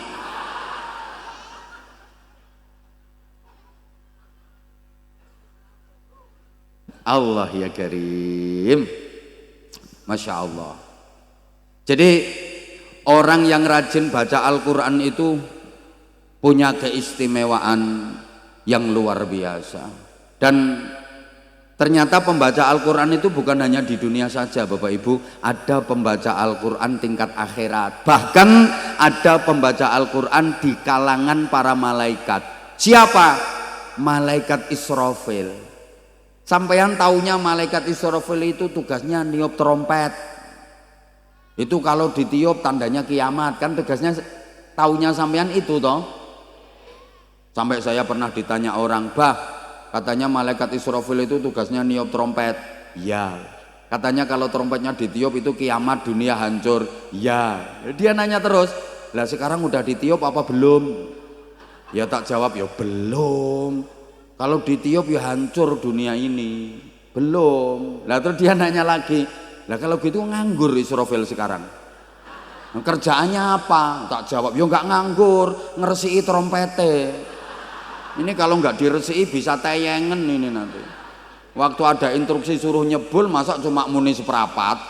Allah ya Karim, Masya Allah. Jadi orang yang rajin baca Al-Quran itu punya keistimewaan yang luar biasa. Dan ternyata pembaca Al-Quran itu bukan hanya di dunia saja Bapak Ibu, ada pembaca Al-Quran tingkat akhirat. Bahkan ada pembaca Al-Quran di kalangan para malaikat. Siapa? Malaikat Israfil. Sampeyan taunya malaikat Israfil itu tugasnya niup trompet. Itu kalau ditiup tandanya kiamat, kan tugasnya taunya sampeyan itu toh. Sampai saya pernah ditanya orang, "Bah, katanya malaikat Israfil itu tugasnya niup trompet." Ya. Katanya kalau trompetnya ditiup itu kiamat, dunia hancur. Ya. Dia nanya terus, "Lah sekarang udah ditiup apa belum?" Ya tak jawab, "Ya belum. Kalau ditiup ya hancur dunia ini." Belum. Lah terus dia nanya lagi, "Lah kalau gitu nganggur Israfil sekarang. Kerjaannya apa?" Tak jawab, "Ya nggak nganggur, ngeresiki trompete. Ini kalau nggak diresiki bisa tayangan ini nanti. Waktu ada instruksi suruh nyebul, masa cuma muni seprapat."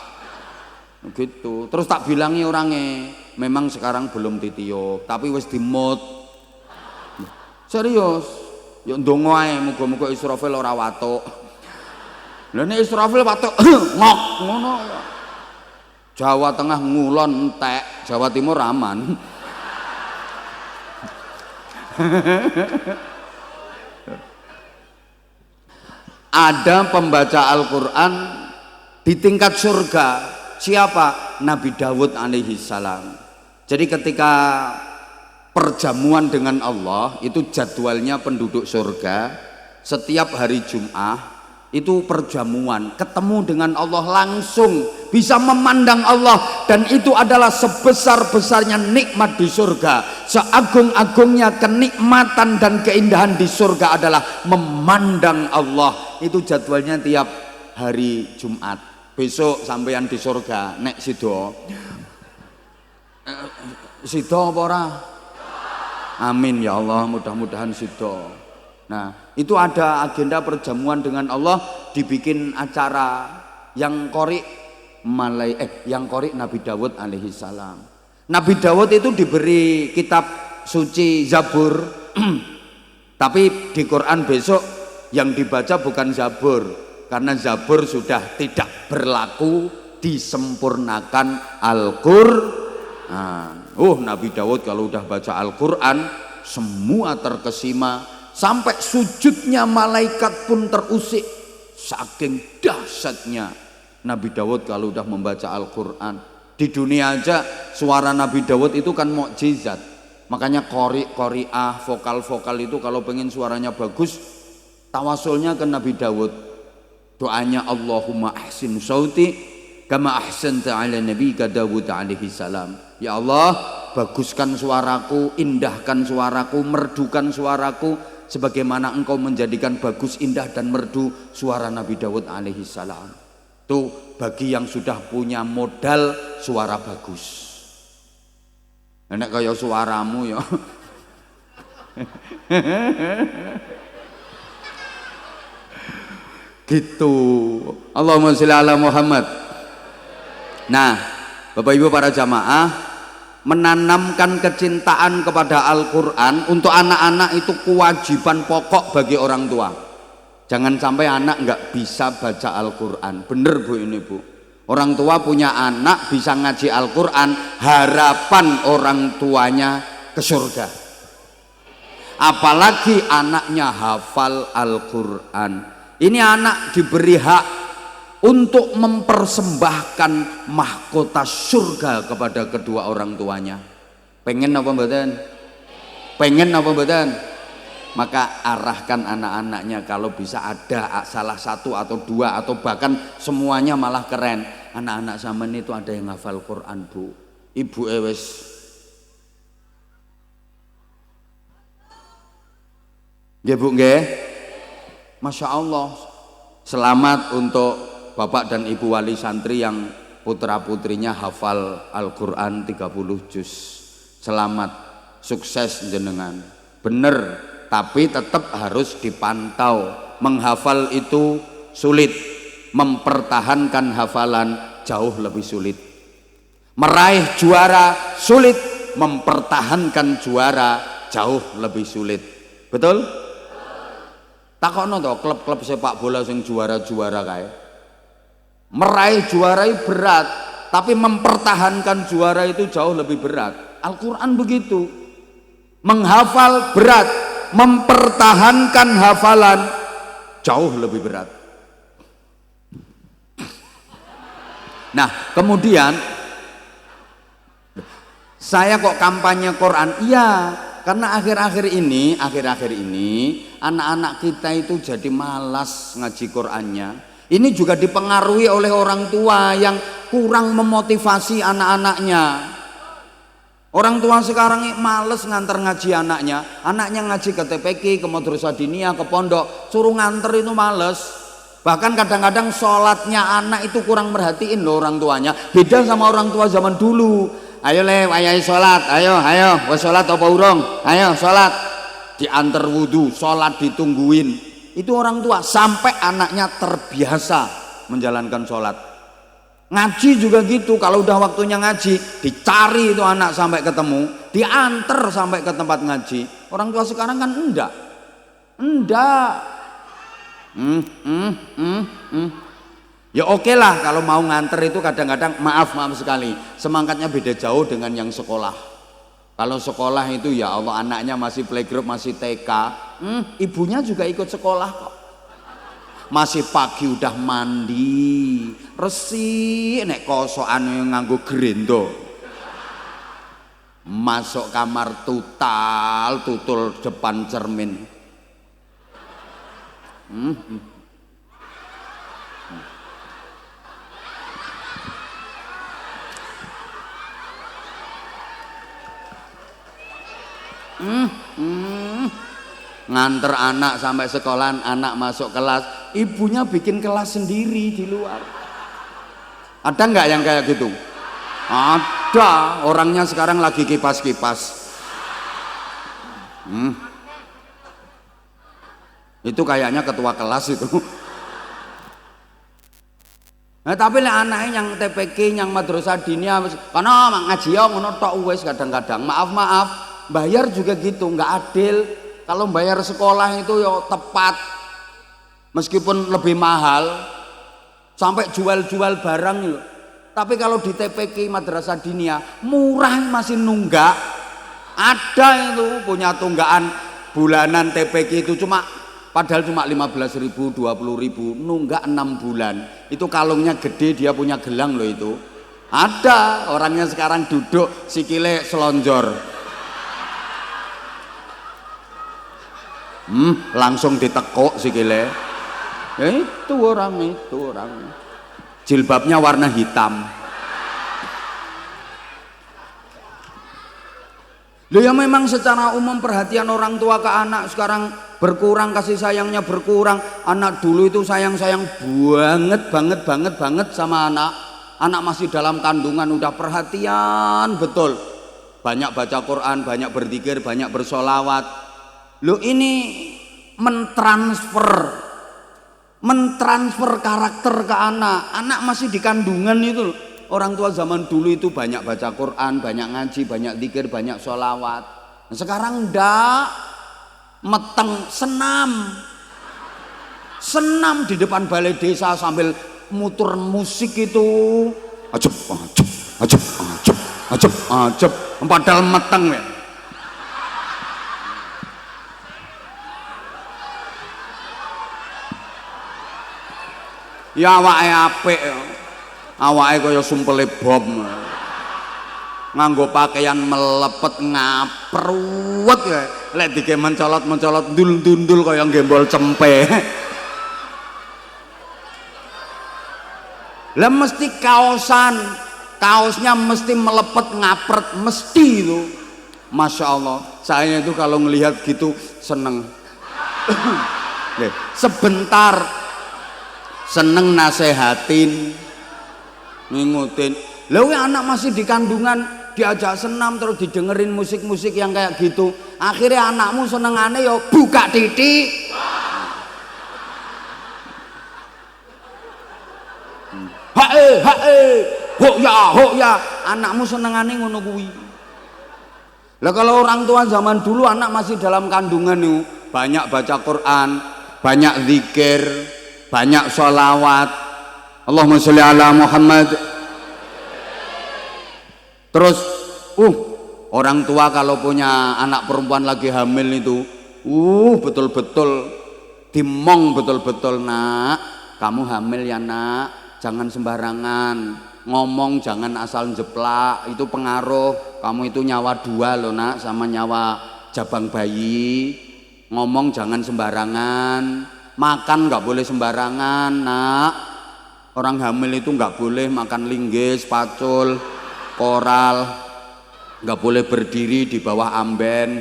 Gitu. Terus tak bilangi orangnya, "Memang sekarang belum ditiup, tapi wis dimut." Serius. Ya ndonga ae muga-muga Israfil ora watuk. Lah nek Israfil watuk ngok ngono. Jawa Tengah ngulon entek, Jawa Timur aman. Ada pembaca Al-Quran di tingkat surga. Siapa? Nabi Dawud alaihi salam. Jadi ketika perjamuan dengan Allah itu jadwalnya penduduk surga setiap hari Jumat itu perjamuan, ketemu dengan Allah langsung, bisa memandang Allah, dan itu adalah sebesar-besarnya nikmat di surga. Seagung-agungnya kenikmatan dan keindahan di surga adalah memandang Allah. Itu jadwalnya tiap hari Jumat. Besok sampeyan di surga nek sido apa ora? Amin ya Allah, mudah-mudahan sido. Nah, itu ada agenda perjamuan dengan Allah, dibikin acara yang qori Nabi Dawud alaihi salam. Nabi Dawud itu diberi kitab suci Zabur. Tapi di Quran besok yang dibaca bukan Zabur, karena Zabur sudah tidak berlaku, disempurnakan Al-Qur'an. Nabi Dawud kalau udah baca Al-Quran semua terkesima, sampai sujudnya malaikat pun terusik, saking dahsyatnya Nabi Dawud kalau udah membaca Al-Quran. Di dunia aja suara Nabi Dawud itu kan mukjizat. Makanya qori'ah, vokal-vokal itu kalau pengen suaranya bagus, tawasulnya ke Nabi Dawud. Doanya Allahumma ahsin sauti kama ahsanta ala nabiyika Dawud alaihi salam. Ya Allah, baguskan suaraku, indahkan suaraku, merdukan suaraku sebagaimana engkau menjadikan bagus, indah dan merdu suara Nabi Dawud alaihi salam. Itu bagi yang sudah punya modal suara bagus. Nek kaya suaramu ya. Gitu. Allahumma sholli ala Muhammad. Nah, Bapak Ibu para jamaah, menanamkan kecintaan kepada Al-Quran untuk anak-anak itu kewajiban pokok bagi orang tua. Jangan sampai anak nggak bisa baca Al-Quran. Bener Bu ini Bu. Orang tua punya anak bisa ngaji Al-Quran, harapan orang tuanya ke surga. Apalagi anaknya hafal Al-Quran. Ini anak diberi hak untuk mempersembahkan mahkota surga kepada kedua orang tuanya. Pengen apa mboten? Pengen apa mboten? Maka arahkan anak-anaknya, kalau bisa ada salah satu atau dua atau bahkan semuanya malah keren. Anak-anak sampean itu ada yang hafal Quran Bu. Ibu wis nggih Bu nggih. Masya Allah. Selamat untuk Bapak dan Ibu wali santri yang putra-putrinya hafal Al-Quran 30 juz. Selamat, sukses jenengan. Bener, tapi tetap harus dipantau. Menghafal itu sulit, mempertahankan hafalan jauh lebih sulit. Meraih juara sulit, mempertahankan juara jauh lebih sulit. Betul? Takokno to klub-klub sepak bola sing juara-juara kae. Meraih juara itu berat, tapi mempertahankan juara itu jauh lebih berat. Al-Qur'an begitu. Menghafal berat, mempertahankan hafalan jauh lebih berat. Nah, kemudian saya kok kampanye Quran? Iya, karena akhir-akhir ini anak-anak kita itu jadi malas ngaji Qur'annya. Ini juga dipengaruhi oleh orang tua yang kurang memotivasi anak-anaknya. Orang tua sekarang males nganter ngaji anaknya ngaji ke TPQ, ke Madrasah Diniyah, ke pondok, suruh nganter itu males. Bahkan kadang-kadang sholatnya anak itu kurang merhatiin loh orang tuanya. Beda sama orang tua zaman dulu. Ayo le, ayo sholat, ayo, wes sholat apa urung? Ayo sholat, diantar wudhu, sholat ditungguin. Itu orang tua sampai anaknya terbiasa menjalankan sholat. Ngaji juga gitu, kalau udah waktunya ngaji, dicari itu anak sampai ketemu, diantar sampai ke tempat ngaji. Orang tua sekarang kan enggak. Ya oke lah kalau mau nganter itu kadang-kadang maaf sekali semangatnya beda jauh dengan yang sekolah. Kalau sekolah itu ya Allah anaknya masih playgroup, masih TK, ibunya juga ikut sekolah kok. Masih pagi udah mandi, resik nek kosokan nganggo gerendo. Masuk kamar tutul depan cermin. Nganter anak sampai sekolah, anak masuk kelas, ibunya bikin kelas sendiri di luar. Ada nggak yang kayak gitu? Ada, orangnya sekarang lagi kipas-kipas. Itu kayaknya ketua kelas itu. Nah, tapi lek anake yang TPQ, yang Madrasah Diniyah, karena ngaji ya ngono tok wis kadang-kadang. Maaf, bayar juga gitu, nggak adil. Kalau bayar sekolah itu ya tepat, meskipun lebih mahal, sampai jual-jual barang loh. Tapi kalau di TPQ Madrasah Diniyah murah masih nunggak. Ada itu punya tunggakan bulanan TPQ itu padahal cuma 15.000, 20.000, nunggak 6 bulan. Itu kalungnya gede, dia punya gelang loh itu. Ada orangnya sekarang duduk sikile selonjor. Langsung ditekuk sikile. Ya itu orang. Jilbabnya warna hitam. Loh ya memang secara umum perhatian orang tua ke anak sekarang berkurang, kasih sayangnya berkurang. Anak dulu itu sayang banget sama anak. Anak masih dalam kandungan udah perhatian betul. Banyak baca Quran, banyak berzikir, banyak bersolawat. Loh ini mentransfer karakter ke anak masih di kandungan itu loh. Orang tua zaman dulu itu banyak baca Quran, banyak ngaji, banyak zikir, banyak sholawat. Nah, sekarang ndak, meteng senam di depan balai desa sambil muter musik itu ajep padahal meteng ya. Ya awake apik, awake kaya sumpele bom, nganggo pakaian melepet ngapruwet ya, lek dike mencolot ndul kaya gembol cempe. Lah mesti kaosnya mesti melepet ngapret, mesti itu. Masya Allah, saya itu kalau ngelihat gitu seneng. Sebentar seneng nasehatin, ngingutin. Lha anak masih di kandungan diajak senam terus didengerin musik-musik yang kayak gitu. Akhirnya anakmu senengane ya buka titik. Hae, hok ya, anakmu senengane ngono kuwi. Lah kalau orang tua zaman dulu anak masih dalam kandungan nih, banyak baca Quran, banyak zikir, banyak sholawat. Allahumma sholli ala Muhammad. Terus, orang tua kalau punya anak perempuan lagi hamil itu, betul-betul dimong betul-betul, nak, kamu hamil ya nak. Jangan sembarangan ngomong, jangan asal jeplak, itu pengaruh. Kamu itu nyawa dua loh nak, sama nyawa jabang bayi. Ngomong jangan sembarangan, makan nggak boleh sembarangan nak. Orang hamil itu nggak boleh makan linggis, pacul, koral, nggak boleh berdiri di bawah amben.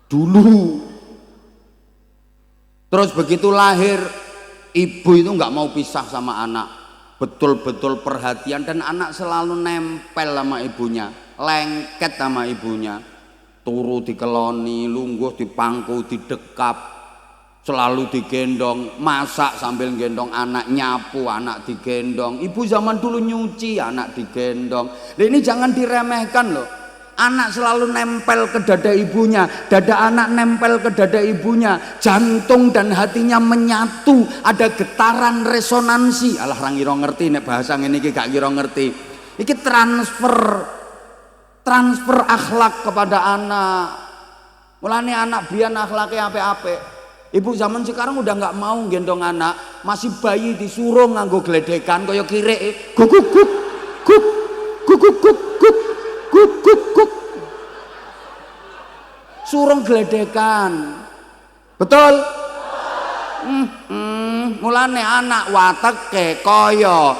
Dulu. Terus begitu lahir, ibu itu nggak mau pisah sama anak, betul-betul perhatian, dan anak selalu nempel sama ibunya, lengket sama ibunya, turu dikeloni, lungguh dipangku, didekap, selalu digendong, masak sambil gendong anak, nyapu anak digendong. Ibu zaman dulu nyuci anak digendong. Nah, ini jangan diremehkan loh. Anak selalu nempel ke dada ibunya, dada anak nempel ke dada ibunya, jantung dan hatinya menyatu, ada getaran resonansi. Alah orang kira ngerti nek bahasa ngene iki gak kira ngerti. Iki transfer akhlak kepada anak. Mulane anak biyen akhlaknya apik-apik. Ibu zaman sekarang udah nggak mau gendong anak, masih bayi disuruh nganggo gledekan kaya kirek. Guk guk guk guk guk guk guk guk guk guk. Surung gledekan. Betul? Mulane anak wateke kaya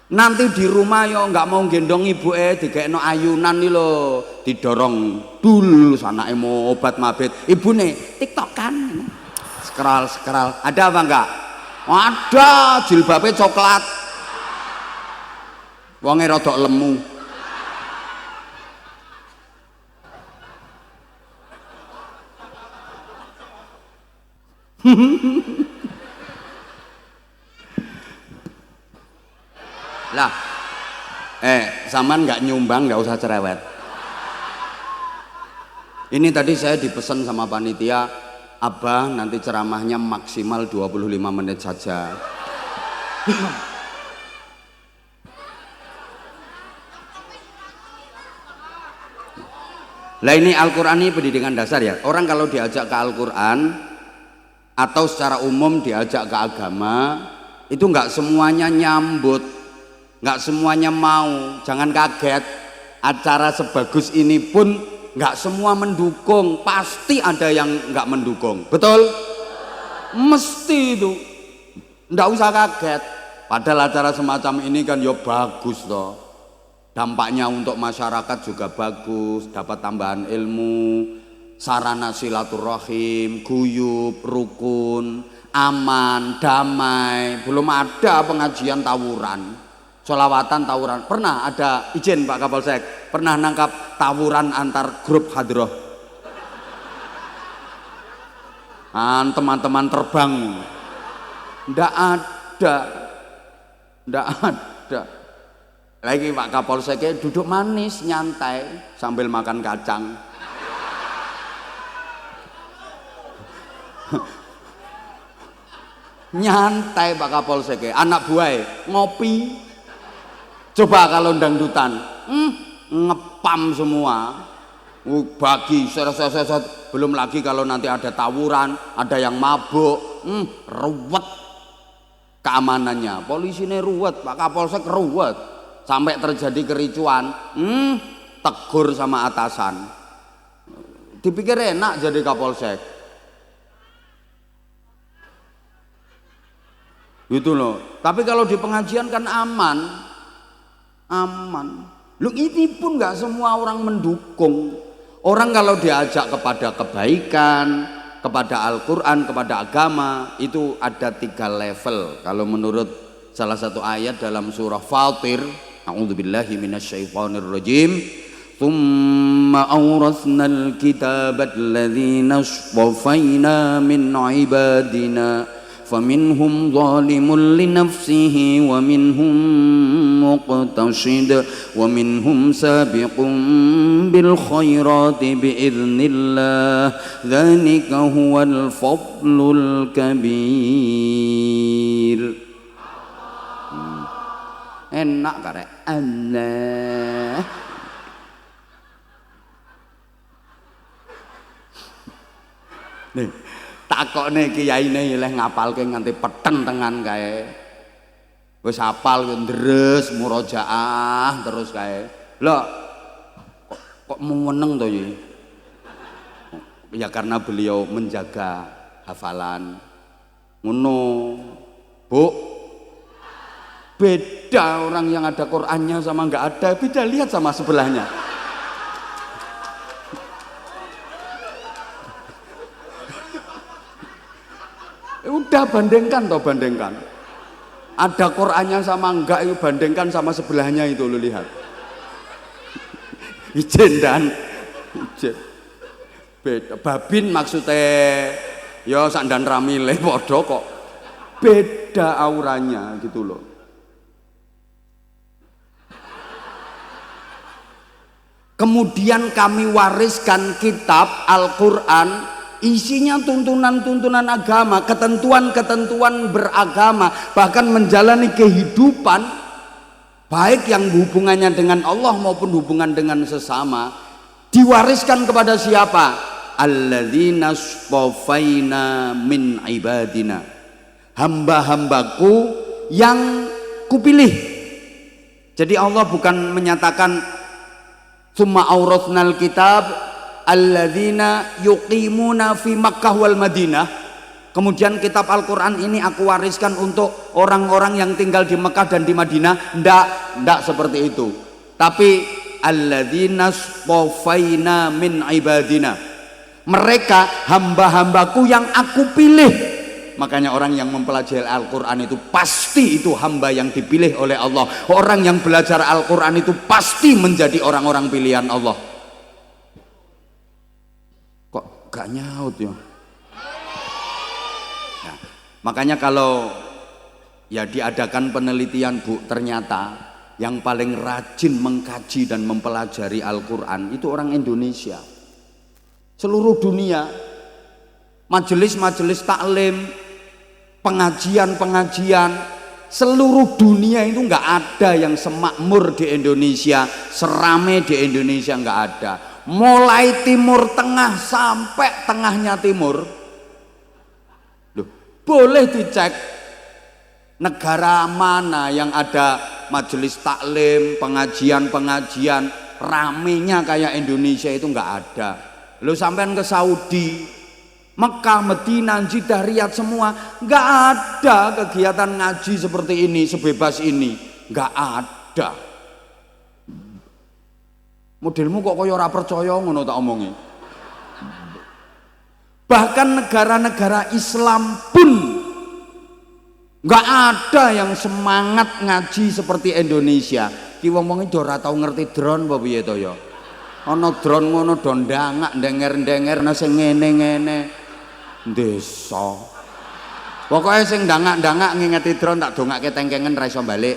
nanti di rumah yo nggak mau gendong ibu dikekno ayunan nih lo, didorong dul sanake mau obat mabit, ibune tiktokan, skral, ada apa enggak? Ada, jilbabnya coklat, wonge rodok lemu. Lah, zaman nggak nyumbang nggak usah cerewet. Ini tadi saya dipesan sama panitia, Abah nanti ceramahnya maksimal 25 menit saja. Lah ini Al-Quran ini pendidikan dasar ya. Orang kalau diajak ke Al-Quran atau secara umum diajak ke agama, itu nggak semuanya nyambut, nggak semuanya mau. Jangan kaget, acara sebagus ini pun nggak semua mendukung, pasti ada yang nggak mendukung, betul? Mesti itu, nggak usah kaget. Padahal acara semacam ini kan ya bagus toh, dampaknya untuk masyarakat juga bagus, dapat tambahan ilmu, sarana silaturahim, guyub, rukun, aman, damai. Belum ada pengajian tawuran, sholawatan tawuran. Pernah ada, izin Pak Kapolsek, pernah nangkap tawuran antar grup hadroh, teman-teman terbang? Ndak ada. Lagi Pak Kapolsek duduk manis nyantai sambil makan kacang. Nyantai Pak Kapolsek, anak buah ngopi. Coba kalau dangdutan, ngepam semua, bagi set. Belum lagi kalau nanti ada tawuran, ada yang mabuk, ruwet keamanannya. Polisinya ruwet, Pak Kapolsek ruwet, sampai terjadi kericuan, tegur sama atasan. Dipikir enak jadi Kapolsek. Gitu loh. Tapi kalau di pengajian kan aman. Aman. Loh ini pun nggak semua orang mendukung. Orang kalau diajak kepada kebaikan, kepada Al-Quran, kepada agama, itu ada 3 level. Kalau menurut salah satu ayat dalam surah Fatir, a'udzubillahi minasyaitonirrajim, tsumma awrasnal kitabal ladzina astafaina min ibadina فمنهم ظالم لنفسه ومنهم مقتصد ومنهم سابق بالخيرات بإذن الله ذلك هو الفضل الكبير. Enak karek Allah. Nih takokne kiyaine leh ngapalke nganti peten tengan kae. Wis hafal yo ndres murojaah terus kae. Lah kok meneng to ya? Ya karena beliau menjaga hafalan. Ngono. Bu. Beda orang yang ada Qur'annya sama enggak ada, beda lihat sama sebelahnya. Udah bandingkan toh, bandingkan. Ada Qur'annya sama enggak, itu bandingkan sama sebelahnya itu lu lihat. Ijen dan ijen. Beda. Babin maksudnya ya sandan ramile podo kok. Beda auranya gitu loh. Kemudian kami wariskan kitab Al-Qur'an, isinya tuntunan-tuntunan agama, ketentuan-ketentuan beragama, bahkan menjalani kehidupan baik yang hubungannya dengan Allah maupun hubungan dengan sesama, diwariskan kepada siapa? Alladzina astafaina min ibadina, hamba-hambaku yang kupilih. Jadi Allah bukan menyatakan summa auratsnal kitab alladzina yuqimuna fi Makkah wal Madinah, kemudian kitab Al-Quran ini aku wariskan untuk orang-orang yang tinggal di Mekah dan di Madinah. Ndak seperti itu. Tapi alladzina astafaina min ibadina, mereka hamba-hambaku yang aku pilih. Makanya orang yang mempelajari Al-Quran itu pasti itu hamba yang dipilih oleh Allah. Orang yang belajar Al-Quran itu pasti menjadi orang-orang pilihan Allah. Gak nyaut ya. Nah, makanya kalau ya diadakan penelitian Bu, ternyata yang paling rajin mengkaji dan mempelajari Al-Quran itu orang Indonesia. Seluruh dunia, majelis-majelis taklim, pengajian-pengajian, seluruh dunia itu nggak ada yang semakmur di Indonesia, serame di Indonesia nggak ada. Mulai timur tengah sampai tengahnya timur. Loh, boleh dicek negara mana yang ada majelis taklim, pengajian-pengajian ramenya kayak Indonesia itu nggak ada. Lo sampean ke Saudi, Mekah, Medina, Jeddah, Riyadh semua nggak ada kegiatan ngaji seperti ini, sebebas ini, nggak ada. Modelmu kok kaya ora percaya ngono tak omongi. Bahkan negara-negara Islam pun nggak ada yang semangat ngaji seperti Indonesia. Ki wong-wong iki ora tau ngerti drone apa piye to ya. Ana drone ngono do ndangak ndenger-ndenger ana sing ngene-ngene. Desa. Pokoke sing ndangak-ndangak ngingeti drone tak dongake tengkengen ra iso balik.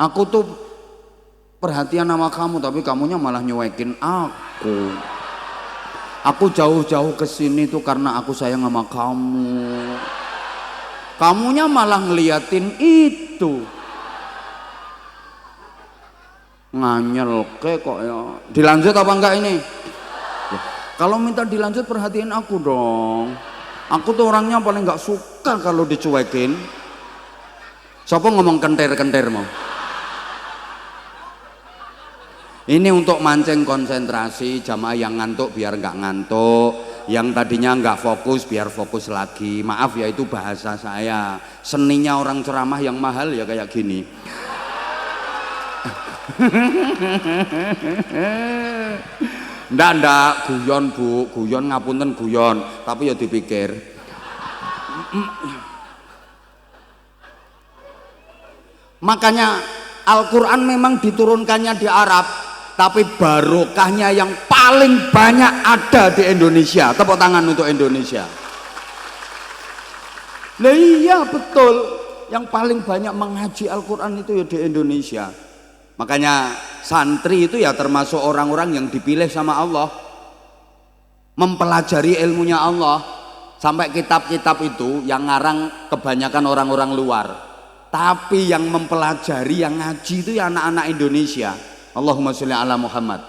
Aku tuh perhatian sama kamu, tapi kamunya malah nyuekin aku. Aku jauh-jauh ke sini tuh karena aku sayang sama kamu. Kamunya malah ngeliatin itu. Nganyel ke kok ya. Dilanjut apa enggak ini? Kalau minta dilanjut perhatiin aku dong. Aku tuh orangnya paling nggak suka kalau dicuekin. Siapa ngomong kenter-kenter mau? Ini untuk mancing konsentrasi jamaah yang ngantuk biar nggak ngantuk, yang tadinya nggak fokus biar fokus lagi. Maaf ya, itu bahasa saya. Seninya orang ceramah yang mahal ya kayak gini. Ndak guyon Bu, guyon ngapunten guyon, tapi ya dipikir. Makanya Al-Quran memang diturunkannya di Arab, tapi barokahnya yang paling banyak ada di Indonesia. Tepuk tangan untuk Indonesia. Nah iya betul, yang paling banyak mengaji Al-Quran itu ya di Indonesia. Makanya santri itu ya termasuk orang-orang yang dipilih sama Allah, mempelajari ilmunya Allah. Sampai kitab-kitab itu yang ngarang kebanyakan orang-orang luar, tapi yang mempelajari, yang ngaji itu ya anak-anak Indonesia. Allahumma sholli ala Muhammad.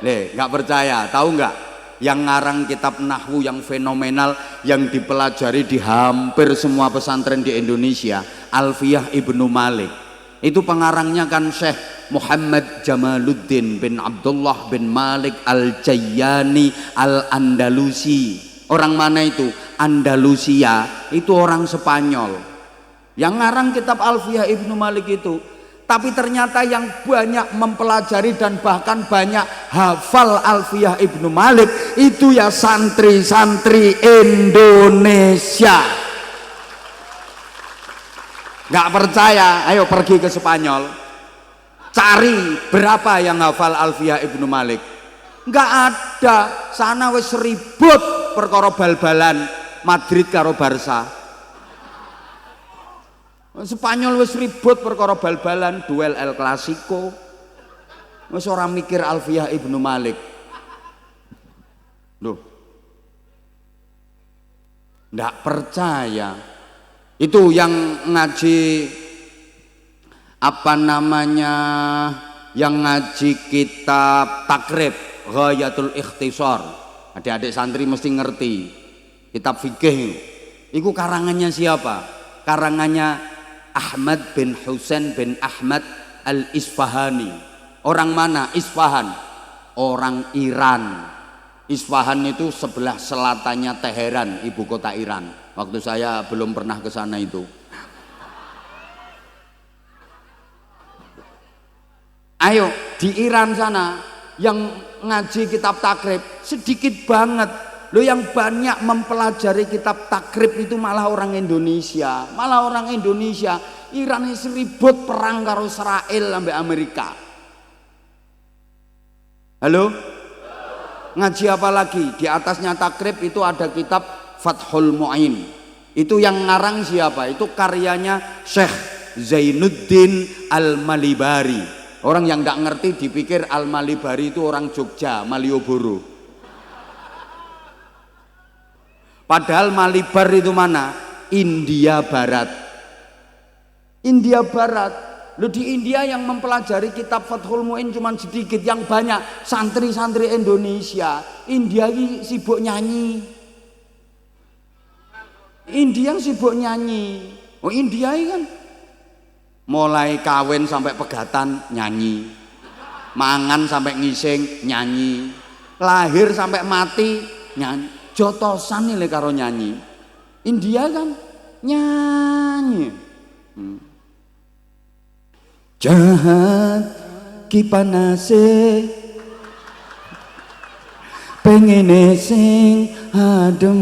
Nggak percaya, tahu nggak? Yang ngarang kitab nahwu yang fenomenal, yang dipelajari di hampir semua pesantren di Indonesia, Alfiyah Ibnu Malik. Itu pengarangnya kan Syekh Muhammad Jamaluddin bin Abdullah bin Malik Al-Jayyani Al-Andalusi. Orang mana itu? Andalusia, itu orang Spanyol yang ngarang kitab Alfiyah Ibnu Malik itu. Tapi ternyata yang banyak mempelajari dan bahkan banyak hafal Alfiyah Ibnu Malik itu ya santri-santri Indonesia. Nggak percaya? Ayo pergi ke Spanyol, cari berapa yang hafal Alfiyah Ibnu Malik. Nggak ada. Sana wis ribut perkara bal-balan Madrid karo Barca. Spanyol wis ribut perkara bal-balan duel El Clasico. Wis ora mikir Alfiyah Ibnu Malik. Loh, ndak percaya. Itu yang ngaji apa namanya, yang ngaji kitab takrib Ghayatul Ikhtisar. Adik-adik santri mesti ngerti kitab fikih. Itu karangannya siapa? Karangannya Ahmad bin Husain bin Ahmad Al-Isfahani. Orang mana? Isfahan, orang Iran. Isfahan itu sebelah selatannya Teheran, ibu kota Iran. Waktu saya belum pernah ke sana itu. Ayo, di Iran sana yang ngaji kitab takrib sedikit banget. Loh, yang banyak mempelajari kitab takrib itu malah orang Indonesia. Malah orang Indonesia. Iran ini ribut perang karo Israel sampai Amerika. Halo? Ngaji apa lagi? Di atasnya takrib itu ada kitab Fathul Mu'in. Itu yang ngarang siapa? Itu karyanya Syekh Zainuddin Al-Malibari. Orang yang nggak ngerti dipikir Al-Malibari itu orang Jogja, Malioboro. Padahal Malibar itu mana? India Barat. India Barat. Loh, di India yang mempelajari kitab Fathul Mu'in cuma sedikit, yang banyak santri-santri Indonesia. India ini sibuk nyanyi. India sibuk nyanyi. Oh, India ini kan mulai kawin sampai pegatan nyanyi, mangan sampai ngising nyanyi, lahir sampai mati nyanyi, jotosan nih karo nyanyi. India kan nyanyi. Jahat kipanase pengen sing adem,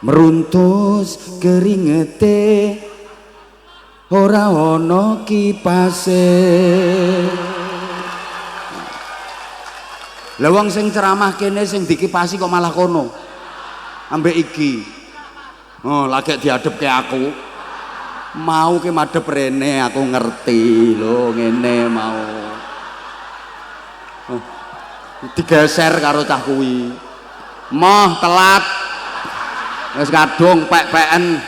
meruntus keringete ora ono kipase. Lah wong sing ceramah kene sing dikipasi kok malah kono ambek iki. Oh, lagi diadepke aku. Mau ke madhep rene aku ngerti lho, ngene mau. Oh, digeser karo cah kuwi. Moh telat. Wis kadung pek-peken.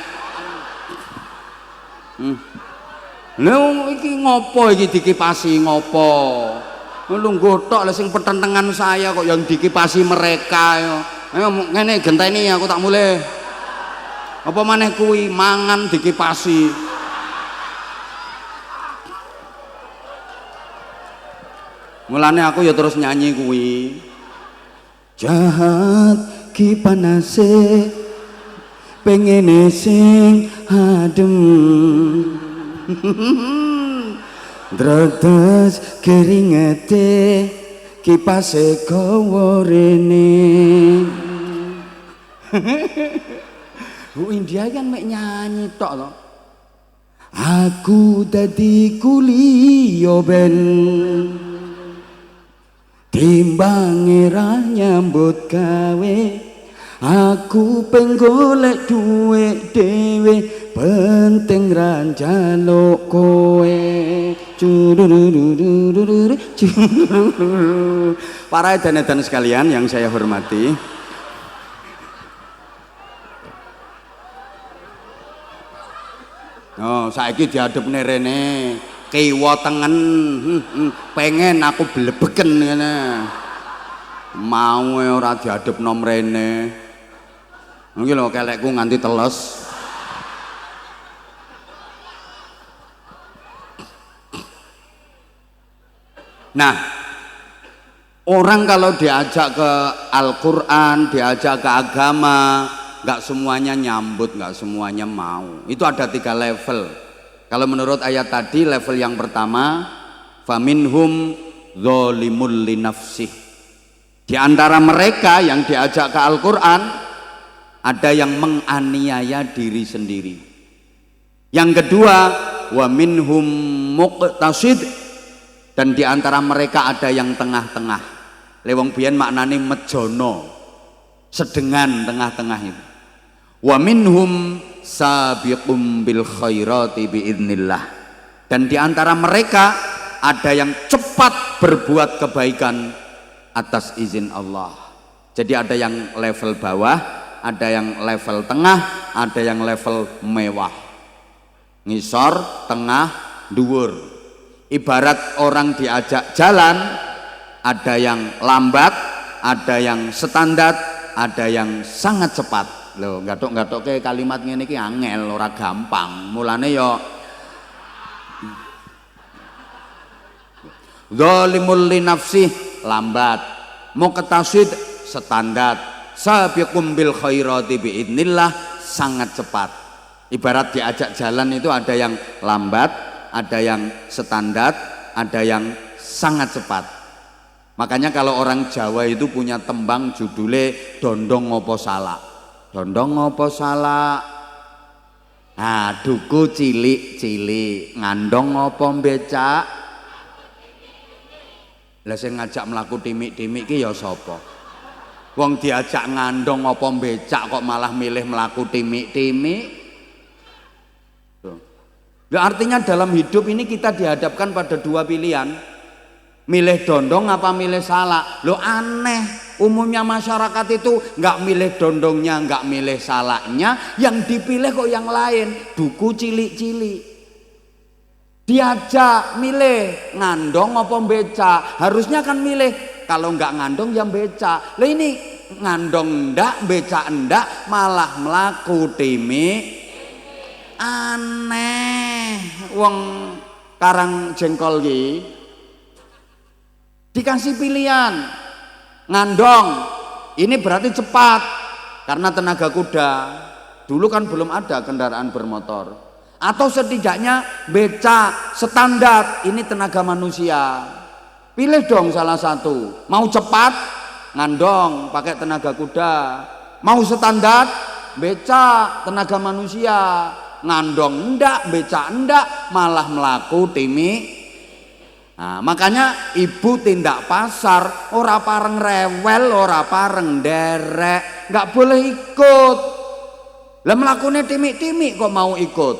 Lha iki ngopo iki dikipasi ngopo? Lungguh tok lha sing petentengan saya kok yang dikipasi mereka ya. Ayo ngene genteni aku tak mulih. Apa maneh kuwi mangan dikipasi. Mulane aku ya terus nyanyi kuwi. jahat ki panase pengene sing adem dretes keringete kipase gawa rene. India kan mek nyanyi tok lho. Aku dadi kuliah ben timbang ra nyambut gawe. Aku pengen golek duit dhewe penting ra njaluk kowe. Para edan-edan sekalian yang saya hormati, oh saiki diadepne rene kiwa tengen pengen aku blebeken ngene mau ora diadepno mrene iki lho kelekku nganti teles. Nah, orang kalau diajak ke Al-Quran, diajak ke agama, nggak semuanya nyambut, nggak semuanya mau. Itu ada 3 level. Kalau menurut ayat tadi, level yang pertama, faminhum zolimul linafsih. Di antara mereka yang diajak ke Al-Quran, ada yang menganiaya diri sendiri. Yang kedua, wa minhum muqtasid. Dan di antara mereka ada yang tengah-tengah. Lewong biyen maknane mejono, sedengan tengah-tengah itu. Wa minhum sabiqum bil khairati biidznillah. Dan di antara mereka ada yang cepat berbuat kebaikan atas izin Allah. Jadi ada yang level bawah, ada yang level tengah, ada yang level mewah. Ngisor, tengah, dhuwur. Ibarat orang diajak jalan, ada yang lambat, ada yang standar, ada yang sangat cepat. Loh, gathuk-gathuk ke kalimat ngene iki angel, ora gampang. Mulane yo zalimul li nafsih lambat, muqtasid standar, sabiqum bil khairati biidznillah sangat cepat. Ibarat diajak jalan itu ada yang lambat, ada yang standar, ada yang sangat cepat. Makanya kalau orang Jawa itu punya tembang judulnya Dondong Ngopo Salak. Dondong ngopo salak. Nah, duku cilik-cilik, ngandong ngopo becak. Lah sing ngajak mlaku timik-timik ki ya sapa? Wong diajak ngandong ngopo becak kok malah milih mlaku timik-timik. Ya artinya dalam hidup ini kita dihadapkan pada 2 pilihan. Milih dondong apa milih salak? Lo aneh. Umumnya masyarakat itu nggak milih dondongnya, nggak milih salaknya, yang dipilih kok yang lain. Duku cilik-cilik. Diajak milih ngandong apa becak. Harusnya kan milih kalau nggak ngandong yang becak. Lah ini ngandong ndak, becak ndak, malah melaku timik. Aneh. Wong Karang Jengkol ki dikasih pilihan ngandong, ini berarti cepat karena tenaga kuda. Dulu kan belum ada kendaraan bermotor. Atau setidaknya becak standar, ini tenaga manusia. Pilih dong salah satu. Mau cepat ngandong pakai tenaga kuda, mau standar becak tenaga manusia. Ngandong ndak, becak ndak, malah melaku timik. Nah, makanya ibu tindak pasar ora pareng rewel, ora pareng derek, nggak boleh ikut. Lah mlakune timik-timik kok mau ikut.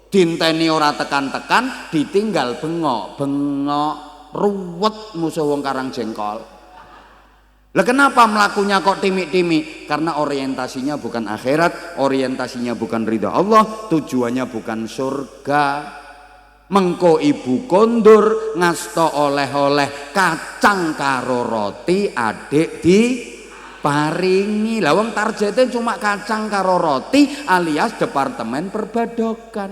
Dinteni ora tekan-tekan, ditinggal bengok-bengok, ruwet musuh wong Karang Jengkol. Lah kenapa melakunya kok timik-timik? Karena orientasinya bukan akhirat, orientasinya bukan ridha Allah, tujuannya bukan surga. Mengko ibu kondur ngasto oleh-oleh kacang karo roti adik di paringi. Lah wong targete cuma kacang karo roti alias departemen perbadokan.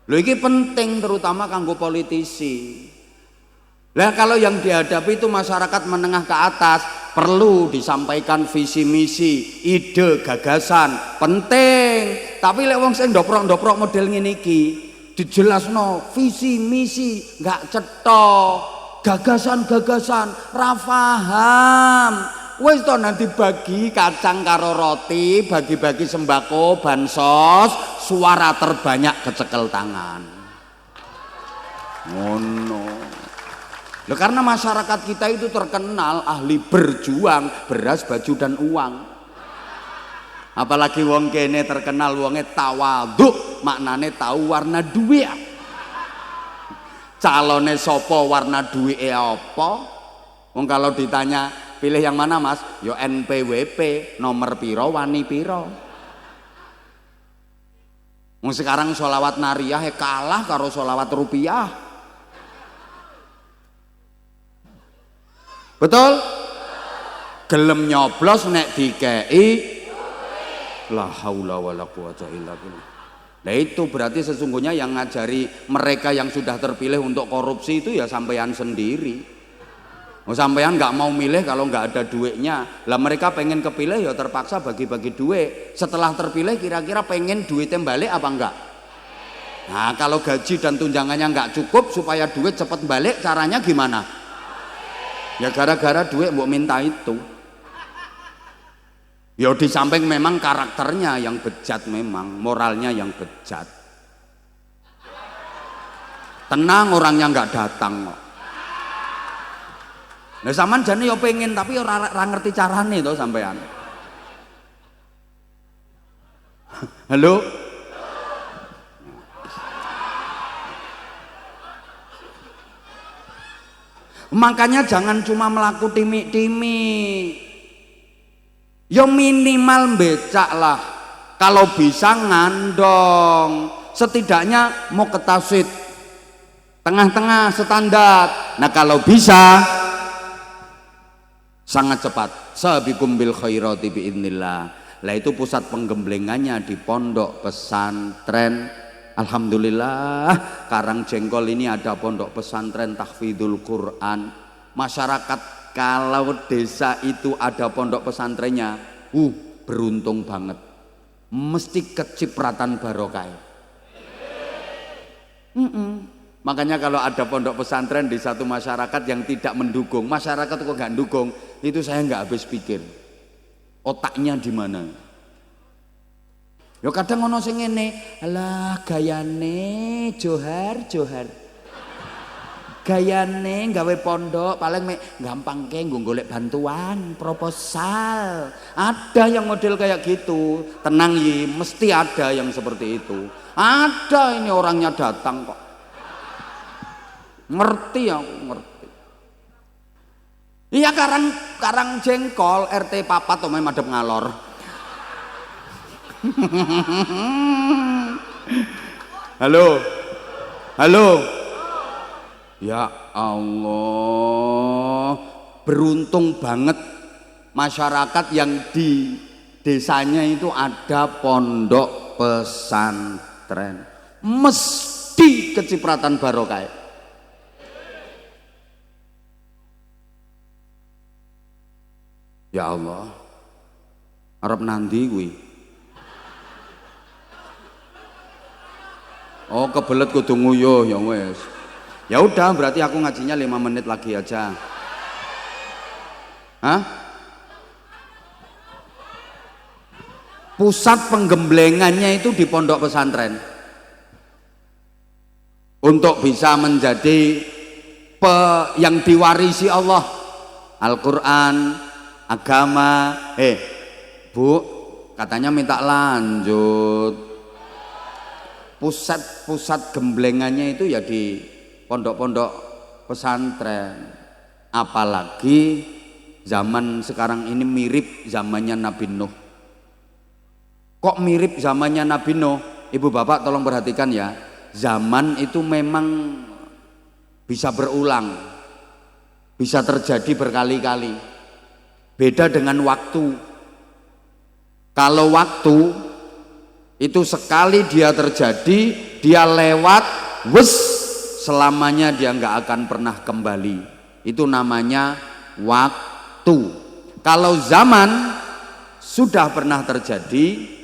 Lho iki penting terutama kanggo politisi. Lah kalau yang dihadapi itu masyarakat menengah ke atas, perlu disampaikan visi misi, ide, gagasan, penting. Tapi lek wong sing ndoprok-ndoprok model ngene iki, dijelasno visi misi enggak cetok, gagasan-gagasan ra paham. Wis to nanti bagi kacang karo roti, bagi-bagi sembako, bansos, suara terbanyak kecekel tangan. Ngono. Loh, karena masyarakat kita itu terkenal ahli berjuang, beras, baju dan uang. Apalagi wong kene terkenal wonge tawadhu, maknane tahu warna duit. Calone sopo warna duit apa? Wong kalau ditanya pilih yang mana Mas? Yo NPWP, nomor piro, wani piro. Wong sekarang sholawat nariyah kalah karo sholawat rupiah. Betul? Gelem nyoblos nek dikei la haula wala quwata illa billah. Nah itu berarti sesungguhnya yang ngajari mereka yang sudah terpilih untuk korupsi itu ya sampean sendiri. Sampean nggak mau milih kalau nggak ada duitnya. Lah mereka pengen kepilih ya terpaksa bagi-bagi duit. Setelah terpilih kira-kira pengen duitnya balik apa enggak? Nah kalau gaji dan tunjangannya nggak cukup supaya duit cepat balik, caranya gimana? Ya gara-gara duit mbok minta itu. Ya di samping memang karakternya yang bejat, memang moralnya yang bejat. Tenang, orangnya nggak datang kok. Nah sampean jane ya pengen tapi ora ngerti carane to sampean. Halo? Makanya jangan cuma melaku timik-timik. Ya minimal becak lah. Kalau bisa ngandong. Setidaknya mau ke taswid. Tengah-tengah standar. Nah kalau bisa sangat cepat. Sabiqum bil khairati biidznillah. Lah itu pusat penggemblengannya di pondok pesantren. Alhamdulillah Karangjengkol ini ada pondok pesantren tahfidzul Quran. Masyarakat kalau desa itu ada pondok pesantrennya, beruntung banget. Mesti kecipratan barokah. Makanya kalau ada pondok pesantren di satu masyarakat yang tidak mendukung, masyarakat kok nggak dukung, itu saya nggak habis pikir. Otaknya di mana? Ya kadang ono sing ngene, alah gayane johar. Gayane gawe pondok paling gampang ke golek bantuan, proposal. Ada yang model kayak gitu. Tenang yi, mesti ada yang seperti itu. Ada, ini orangnya datang kok. Ngerti ya, ngerti. Iya Karangjengkol RT papat to madhep ngalor. Halo. Ya Allah, beruntung banget masyarakat yang di desanya itu ada pondok pesantren. Mesti kecipratan barokah. Ya Allah, arep nandi kuwi. Oh kebelet kudu nguyuh ya wes. Ya udah berarti aku ngajinya 5 menit lagi aja. Hah? Pusat penggemblengannya itu di pondok pesantren. Untuk bisa menjadi yang diwarisi Allah, Al-Quran, agama. Bu, katanya minta lanjut. Pusat gemblengannya itu ya di pondok-pondok pesantren. Apalagi zaman sekarang ini mirip zamannya Nabi Nuh. Kok mirip zamannya Nabi Nuh? Ibu bapak tolong perhatikan ya. Zaman itu memang bisa berulang, bisa terjadi berkali-kali. Beda dengan waktu. Kalau waktu itu sekali dia terjadi, dia lewat, wes, selamanya dia nggak akan pernah kembali. Itu namanya waktu. Kalau zaman sudah pernah terjadi,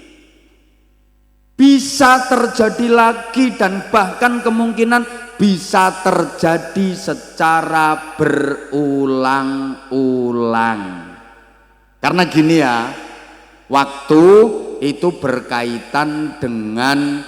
bisa terjadi lagi, dan bahkan kemungkinan bisa terjadi secara berulang-ulang. Karena gini ya, waktu itu berkaitan dengan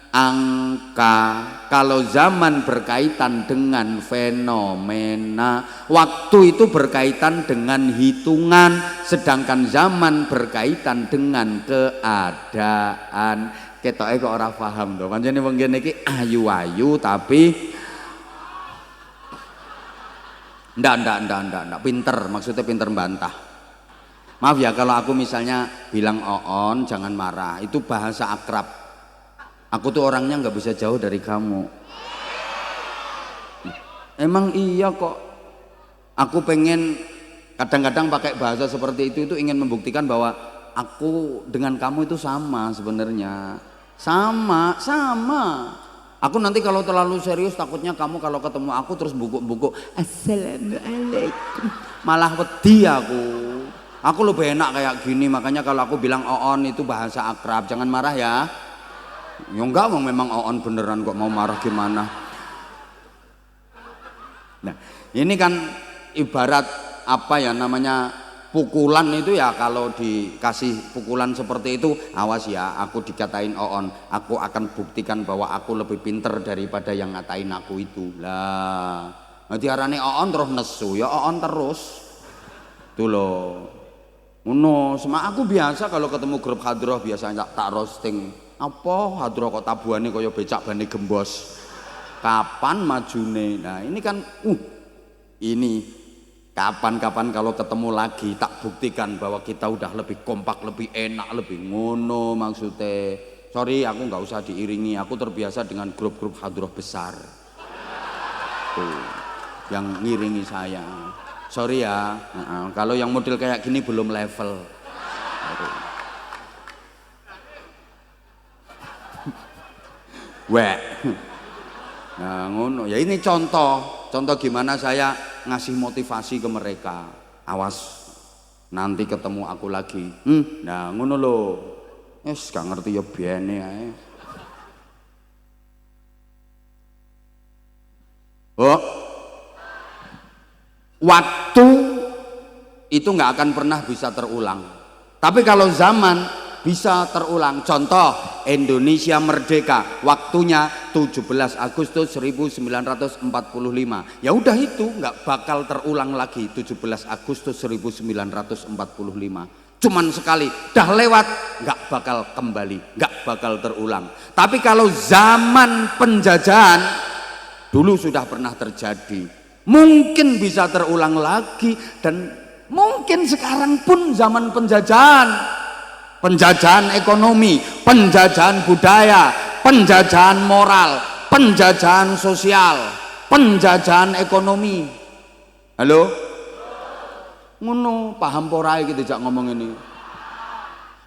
angka. Kalau zaman berkaitan dengan fenomena, waktu itu berkaitan dengan hitungan, sedangkan zaman berkaitan dengan keadaan. Ketoke kok ora paham to. Pancene wong kene iki ayu-ayu tapi ndak pinter, maksudnya pinter bantah. Maaf ya kalau aku misalnya bilang oon jangan marah, itu bahasa akrab. Aku tuh orangnya nggak bisa jauh dari kamu. Emang iya kok. Aku pengen kadang-kadang pakai bahasa seperti itu ingin membuktikan bahwa aku dengan kamu itu sama sebenarnya. Sama. Aku nanti kalau terlalu serius takutnya kamu kalau ketemu aku terus bukuk-bukuk assalamualaikum. Malah wedi aku. Aku lebih enak kayak gini, makanya kalau aku bilang oon itu bahasa akrab. Jangan marah ya. Ya enggak, memang oon beneran kok, mau marah gimana. Nah ini kan ibarat apa ya namanya pukulan itu ya, kalau dikasih pukulan seperti itu awas ya, aku dikatain oon, aku akan buktikan bahwa aku lebih pinter daripada yang ngatain aku itu. Lah diarani oon terus nesu ya oon terus tuh loh. Sama aku biasa kalau ketemu grup hadroh biasanya tak roasting. Apa hadroh kok tabuhane kaya becak bane gembos, kapan majune. Nah ini kan ini kapan-kapan kalau ketemu lagi tak buktikan bahwa kita udah lebih kompak, lebih enak, lebih ngono maksudnya. Sorry aku nggak usah diiringi, aku terbiasa dengan grup-grup hadroh besar tuh yang ngiringi saya. Sorry ya, kalau yang model kayak gini belum level. Weh. Nah ngono ya, ini contoh gimana saya ngasih motivasi ke mereka. Awas nanti ketemu aku lagi. Nah ngono lho. Wis gak ngerti ya bene ae. Oh. Waktu itu nggak akan pernah bisa terulang. Tapi kalau zaman bisa terulang. Contoh Indonesia merdeka, waktunya 17 Agustus 1945. Ya udah itu nggak bakal terulang lagi 17 Agustus 1945. Cuman sekali, dah lewat, nggak bakal kembali, nggak bakal terulang. Tapi kalau zaman penjajahan dulu sudah pernah terjadi, mungkin bisa terulang lagi, dan mungkin sekarang pun zaman penjajahan ekonomi, penjajahan budaya, penjajahan moral, penjajahan sosial, penjajahan ekonomi. Halo? Ngono, paham porai gitu jak ngomong ini.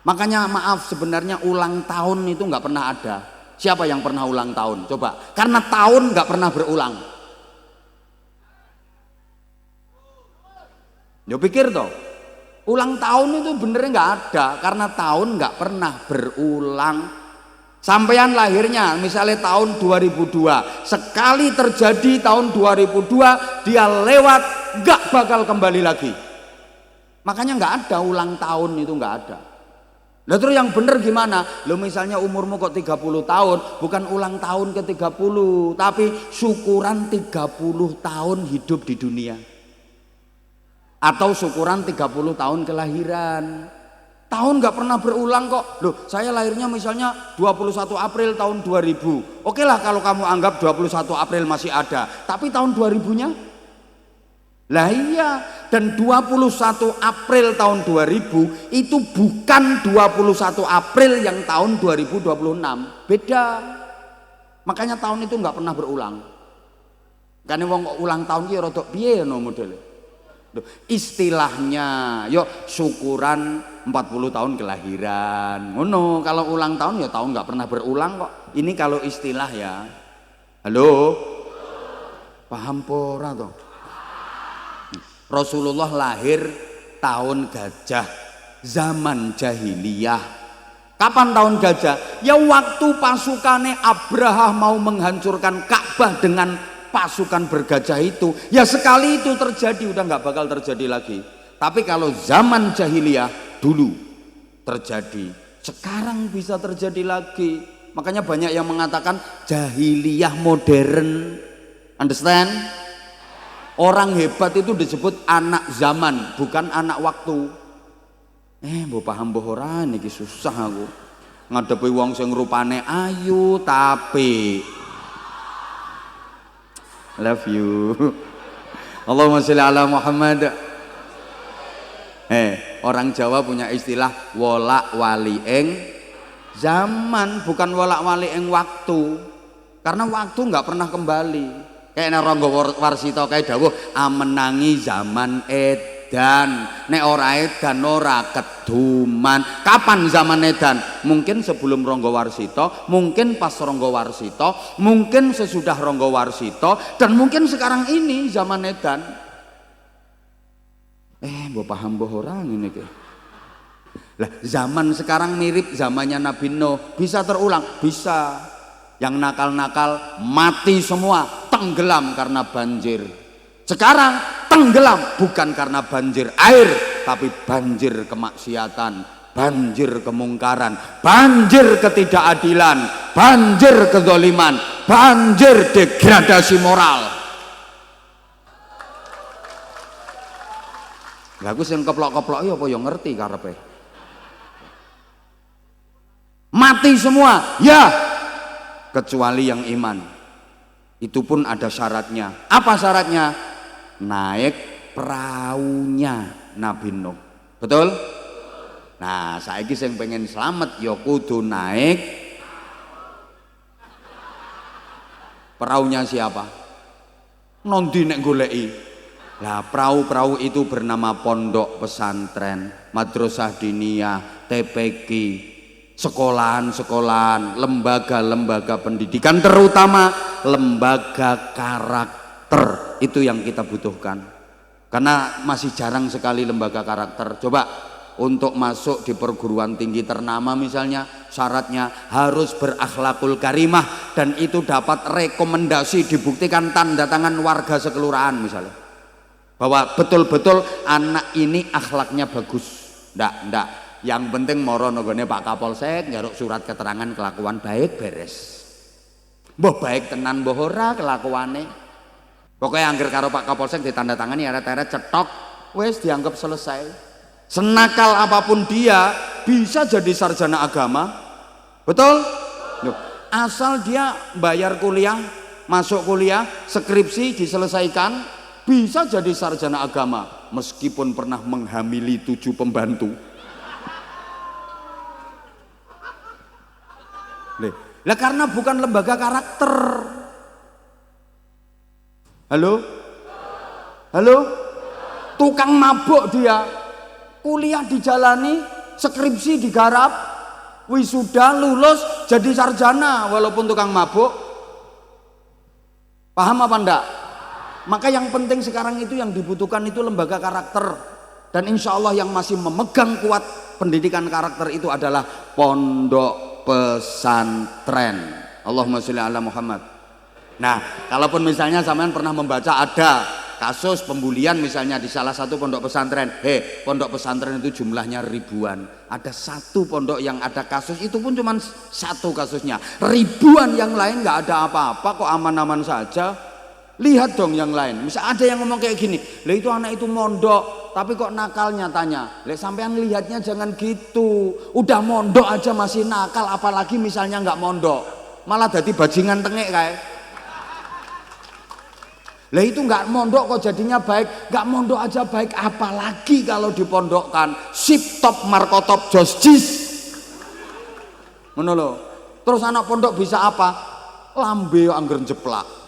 Makanya maaf, sebenarnya ulang tahun itu nggak pernah ada. Siapa yang pernah ulang tahun? Coba, karena tahun nggak pernah berulang. Yo pikir toh, ulang tahun itu benernya nggak ada, karena tahun nggak pernah berulang. Sampean lahirnya misalnya tahun 2002, sekali terjadi tahun 2002 dia lewat, nggak bakal kembali lagi. Makanya nggak ada ulang tahun, itu nggak ada. Lah terus yang bener gimana? Lo misalnya umurmu kok 30 tahun, bukan ulang tahun ke 30, tapi syukuran 30 tahun hidup di dunia. Atau syukuran 30 tahun kelahiran. Tahun nggak pernah berulang kok. Loh, saya lahirnya misalnya 21 April tahun 2000. Oke lah kalau kamu anggap 21 April masih ada, tapi tahun 2000-nya? Lah iya, dan 21 April tahun 2000 itu bukan 21 April yang tahun 2026. Beda. Makanya tahun itu nggak pernah berulang. Karena wong ulang tahun ki rada piye no modele. Istilahnya, yuk syukuran 40 tahun kelahiran. Ngono, kalau ulang tahun ya tahun nggak pernah berulang kok. Ini kalau istilah ya. Halo? Paham pora toh? Rasulullah lahir tahun gajah, zaman jahiliyah. Kapan tahun gajah? Ya waktu pasukannya Abraha mau menghancurkan Ka'bah dengan pasukan bergajah itu. Ya sekali itu terjadi, udah nggak bakal terjadi lagi. Tapi kalau zaman jahiliyah dulu terjadi, sekarang bisa terjadi lagi. Makanya banyak yang mengatakan jahiliyah modern. Understand? Orang hebat itu disebut anak zaman, bukan anak waktu. Mbok paham mbok ora niki susah aku. Ngadepi wong sing rupane ayu tapi love you. Allahumma sholli ala Muhammad. Orang Jawa punya istilah wolak waliing zaman, bukan wolak waliing waktu. Karena waktu nggak pernah kembali. Kayak Rangga Warsita kayak dawuh amenangi zaman edan, nek ora edan ora keduman. Kapan zaman edan? Mungkin sebelum Rangga Warsita, mungkin pas Rangga Warsita, mungkin sesudah Rangga Warsita, dan mungkin sekarang ini zaman edan. Mbok paham mbok ora ngene iki. Lah zaman sekarang mirip zamannya Nabi Nuh, bisa terulang? Bisa. Yang nakal-nakal mati semua, tenggelam karena banjir. Sekarang tenggelam bukan karena banjir air, tapi banjir kemaksiatan, banjir kemungkaran, banjir ketidakadilan, banjir kezaliman, banjir degradasi moral. Lah aku sing keplok-keplok ya apa ya ngerti karepe. Mati semua, ya. Kecuali yang iman. Itu pun ada syaratnya. Apa syaratnya? Naik peraunya Nabi Nuh. Betul? Nah, saiki sing pengen selamat ya kudu naik peraunya siapa? Nondi nek goleki. Lah perahu-perahu itu bernama pondok pesantren, madrasah diniyah, TPQ, sekolahan-sekolahan, lembaga-lembaga pendidikan, terutama lembaga karakter. Itu yang kita butuhkan. Karena masih jarang sekali lembaga karakter. Coba untuk masuk di perguruan tinggi ternama misalnya, syaratnya harus berakhlakul karimah, dan itu dapat rekomendasi dibuktikan tanda tangan warga sekelurahan misalnya. Bahwa betul-betul anak ini akhlaknya bagus. Ndak. Yang penting moro nggone Pak Kapolsek njaruk surat keterangan kelakuan baik beres. Mbah baik tenan mbah ora kelakuane. Pokoknya angger karo Pak Kapolsek ditandatangani eret-eret cetok, wis dianggap selesai. Senakal apapun dia bisa jadi sarjana agama. Betul? Loh, asal dia bayar kuliah, masuk kuliah, skripsi diselesaikan, bisa jadi sarjana agama meskipun pernah menghamili 7 pembantu. Lah karena bukan lembaga karakter. Halo? Tukang mabuk dia. Kuliah dijalani, skripsi digarap, wisuda lulus jadi sarjana walaupun tukang mabuk. Paham apa enggak? Maka yang penting sekarang itu yang dibutuhkan itu lembaga karakter. Dan insya Allah yang masih memegang kuat pendidikan karakter itu adalah pondok pesantren. Allahumma sholli ala Muhammad. Nah, kalaupun misalnya sampean pernah membaca ada kasus pembulian misalnya di salah satu pondok pesantren, pondok pesantren itu jumlahnya ribuan. Ada satu pondok yang ada kasus, itu pun cuma satu kasusnya. Ribuan yang lain nggak ada apa-apa, kok aman-aman saja. Lihat dong yang lain. Misal ada yang ngomong kayak gini, lah itu anak itu mondok, tapi kok nakal nyatanya. Lah sampean lihatnya jangan gitu. Udah mondok aja masih nakal, apalagi misalnya nggak mondok, malah jadi bajingan tengek kayak. Lah itu nggak mondok kok jadinya baik, nggak mondok aja baik, apalagi kalau dipondokkan. Sip top markotop josjis. Ngono lho. Terus anak pondok bisa apa? Lambe angger jeplak.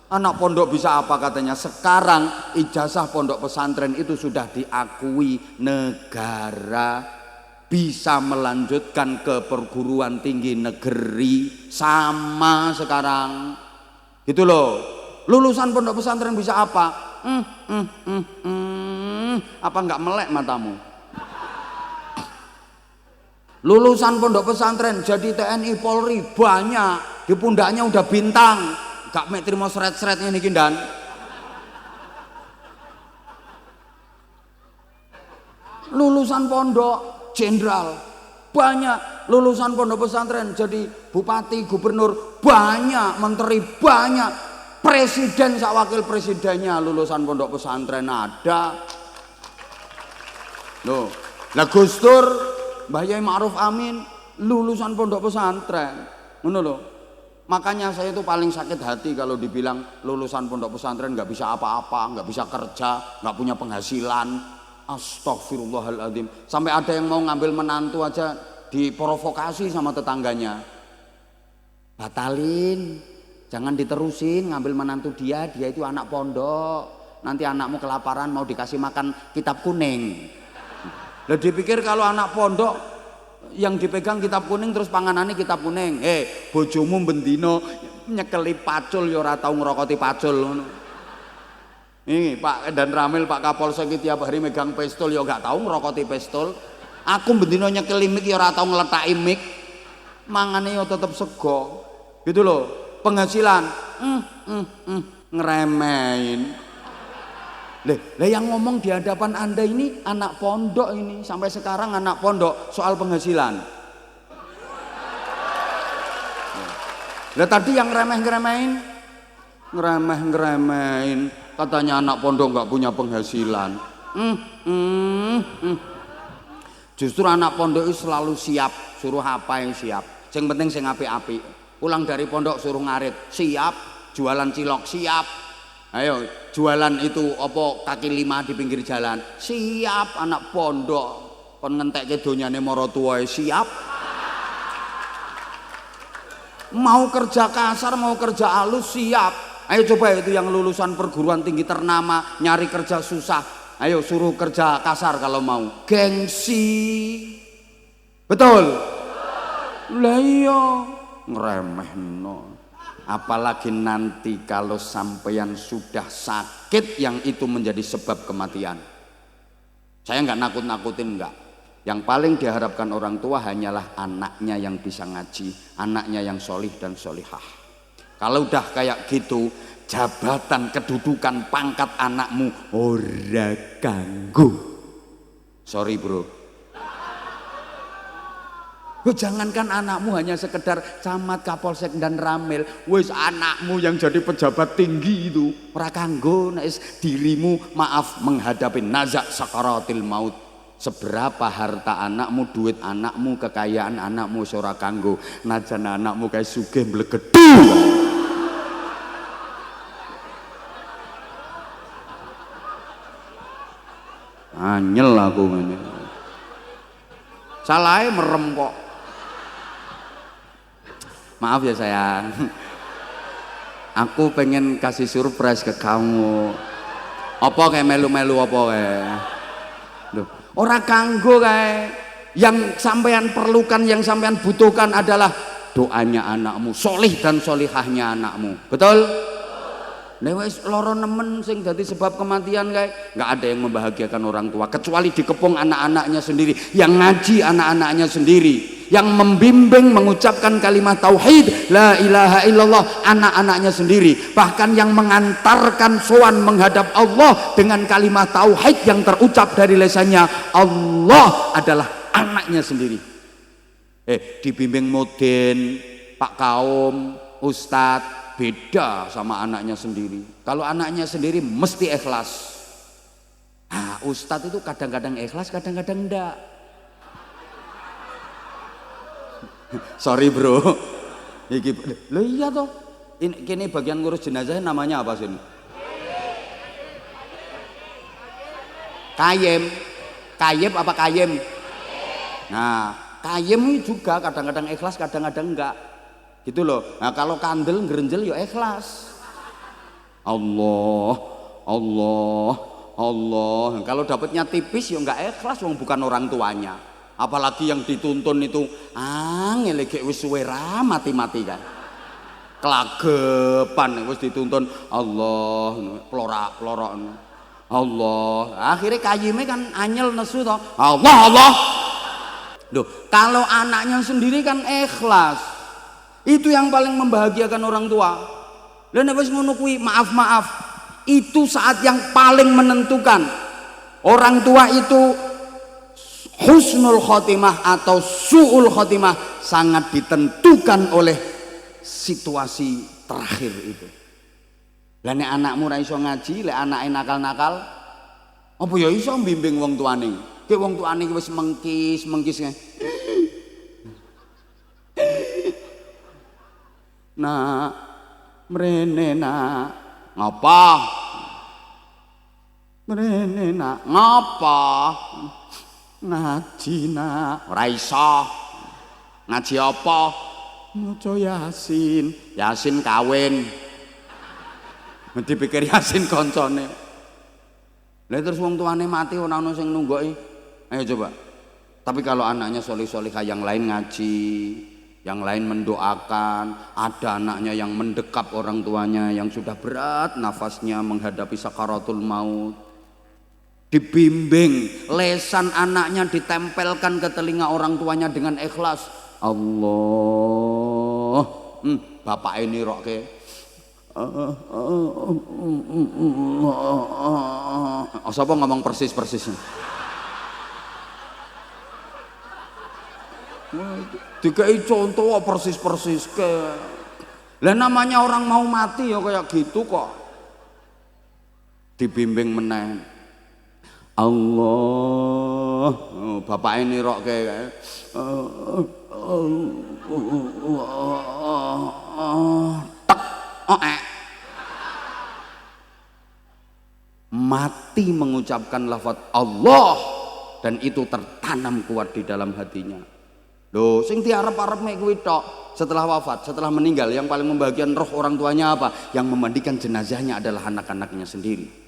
Anak pondok bisa apa katanya? Sekarang ijazah pondok pesantren itu sudah diakui negara. bisa melanjutkan ke perguruan tinggi negeri sama sekarang. Gitu loh. Lulusan pondok pesantren bisa apa? Apa enggak melek matamu? Lulusan pondok pesantren jadi TNI Polri banyak, di pundaknya udah bintang, gak mek trimo seret-seretnya niki dan. Lulusan pondok jenderal banyak, lulusan pondok pesantren jadi bupati, gubernur banyak, menteri banyak, presiden sak wakil presidennya lulusan pondok pesantren ada. Loh, lah Gus Dur, Mbah Yai Ma'ruf Amin lulusan pondok pesantren. Ngono loh. Makanya saya itu paling sakit hati kalau dibilang lulusan pondok pesantren nggak bisa apa-apa, nggak bisa kerja, nggak punya penghasilan. Astagfirullahaladzim. Sampai ada yang mau ngambil menantu aja diprovokasi sama tetangganya. Batalin, jangan diterusin ngambil menantu dia itu anak pondok. Nanti anakmu kelaparan mau dikasih makan kitab kuning. Lah dipikir kalau anak pondok yang dipegang kitab kuning terus panganannya kitab kuning. Bojomu bendino nyekeli pacul ya ora tau ngrokoti pacul ngono. Ini Pak dan Ramil, Pak Kapolsek tiap hari megang pistol ya gak tahu ngerokoti pistol. Aku bendino nyekeli mik ya ora tau ngletaki mik. Mangane ya tetep sego. Gitu loh. Penghasilan ngeremehin. Lah yang ngomong di hadapan Anda ini anak pondok ini, sampai sekarang anak pondok soal penghasilan. Lah tadi yang ngeremeh-ngeremehin. Katanya anak pondok nggak punya penghasilan. Justru anak pondok itu selalu siap, suruh apa yang siap. Yang penting sing apik-apik. Pulang dari pondok suruh ngarit, siap. Jualan cilok siap. Ayo jualan itu opo kaki lima di pinggir jalan, siap anak pondok. Kon ngentekke donyane mara tuwae siap. Mau kerja kasar, mau kerja halus siap. Ayo coba itu yang lulusan perguruan tinggi ternama nyari kerja susah. Ayo suruh kerja kasar kalau mau. Gengsi. Betul? Lah iya, ngremehno. Apalagi nanti kalau sampeyan sudah sakit yang itu menjadi sebab kematian. Saya nggak nakut-nakutin enggak. Yang paling diharapkan orang tua hanyalah anaknya yang bisa ngaji, anaknya yang solih dan solihah. Kalau udah kayak gitu, jabatan, kedudukan, pangkat anakmu ora ganggu. Sorry bro. Jangankan anakmu hanya sekedar camat, kapolsek dan ramil, wis anakmu yang jadi pejabat tinggi itu ora kanggo nek dirimu maaf menghadapi nazak sakaratil maut. Seberapa harta anakmu, duit anakmu, kekayaan anakmu ora kanggo, najan anakmu kayak sugih mblegedhu. Anyel aku ngene. Salahe merem kok. Maaf ya sayang. Aku pengen kasih surprise ke kamu. Apa kayak melu-melu apa kayak? Loh, ora kanggo kae. Yang sampean perlukan, yang sampean butuhkan adalah doanya anakmu, solih dan solihahnya anakmu. Betul? Wis loro nemen sing dadi sebab kematian kae, nggak ada yang membahagiakan orang tua kecuali dikepung anak-anaknya sendiri, yang ngaji anak-anaknya sendiri, yang membimbing mengucapkan kalimat tauhid la ilaha illallah anak-anaknya sendiri, bahkan yang mengantarkan sowan menghadap Allah dengan kalimat tauhid yang terucap dari lisannya Allah adalah anaknya sendiri. Dibimbing mudin, Pak Kaum, Ustadz beda sama anaknya sendiri. Kalau anaknya sendiri mesti ikhlas. Ustadz itu kadang-kadang ikhlas, kadang-kadang enggak. Sorry bro. Loh iya toh. Ini bagian ngurus jenazah namanya apa sih? Kayem. Kayem apa kayem? Nah, kayem juga kadang-kadang ikhlas, kadang-kadang enggak. Gitu loh. Nah kalau kandel ngerenjel ya ikhlas. Allah, Allah, Allah. Kalau dapatnya tipis ya nggak ikhlas, wong bukan orang tuanya. Apalagi yang dituntun itu angel gek wis suwe ra mati-mati kan. Kelagepan wis dituntun Allah plora-plorok. Allah. Akhirnya kayime kan anyel nesu toh. Allah. Loh, kalau anaknya sendiri kan ikhlas. Itu yang paling membahagiakan orang tua. Lah nek wis ngono kuwi maaf. Itu saat yang paling menentukan. Orang tua itu husnul khotimah atau su'ul khotimah sangat ditentukan oleh situasi terakhir itu. Lah nek anakmu ra iso ngaji, lek anake nakal-nakal, apa ya iso mbimbing wong tuane? Ki wong tuane wis mengkis. Nak, mrene nak. Ngapa? Mrene nak. Ngapa? Ngaji nak. Ora iso. Ngaji apa? Maca Yasin. Yasin kawin. Dipikir Yasin koncone. Lah terus wong tuane mati ora ono sing nunggoki. Ayo coba. Tapi kalau anaknya soleh-solehah yang lain ngaji, yang lain mendoakan, ada anaknya yang mendekap orang tuanya yang sudah berat nafasnya menghadapi sakaratul maut. Dibimbing, lesan anaknya ditempelkan ke telinga orang tuanya dengan ikhlas. Allah, bapak ini roke. Sapa ngomong persis-persisnya? Dikai contoh persis-persis ke. Lah namanya orang mau mati ya kayak gitu kok. Dibimbing meneh. Allah, bapak ini rok kayak mati mengucapkan lafaz Allah dan itu tertanam kuat di dalam hatinya. Loh, sing diarep-arep mek kuwi tok. Setelah wafat, setelah meninggal, yang paling membahagiakan roh orang tuanya apa? Yang memandikan jenazahnya adalah anak-anaknya sendiri.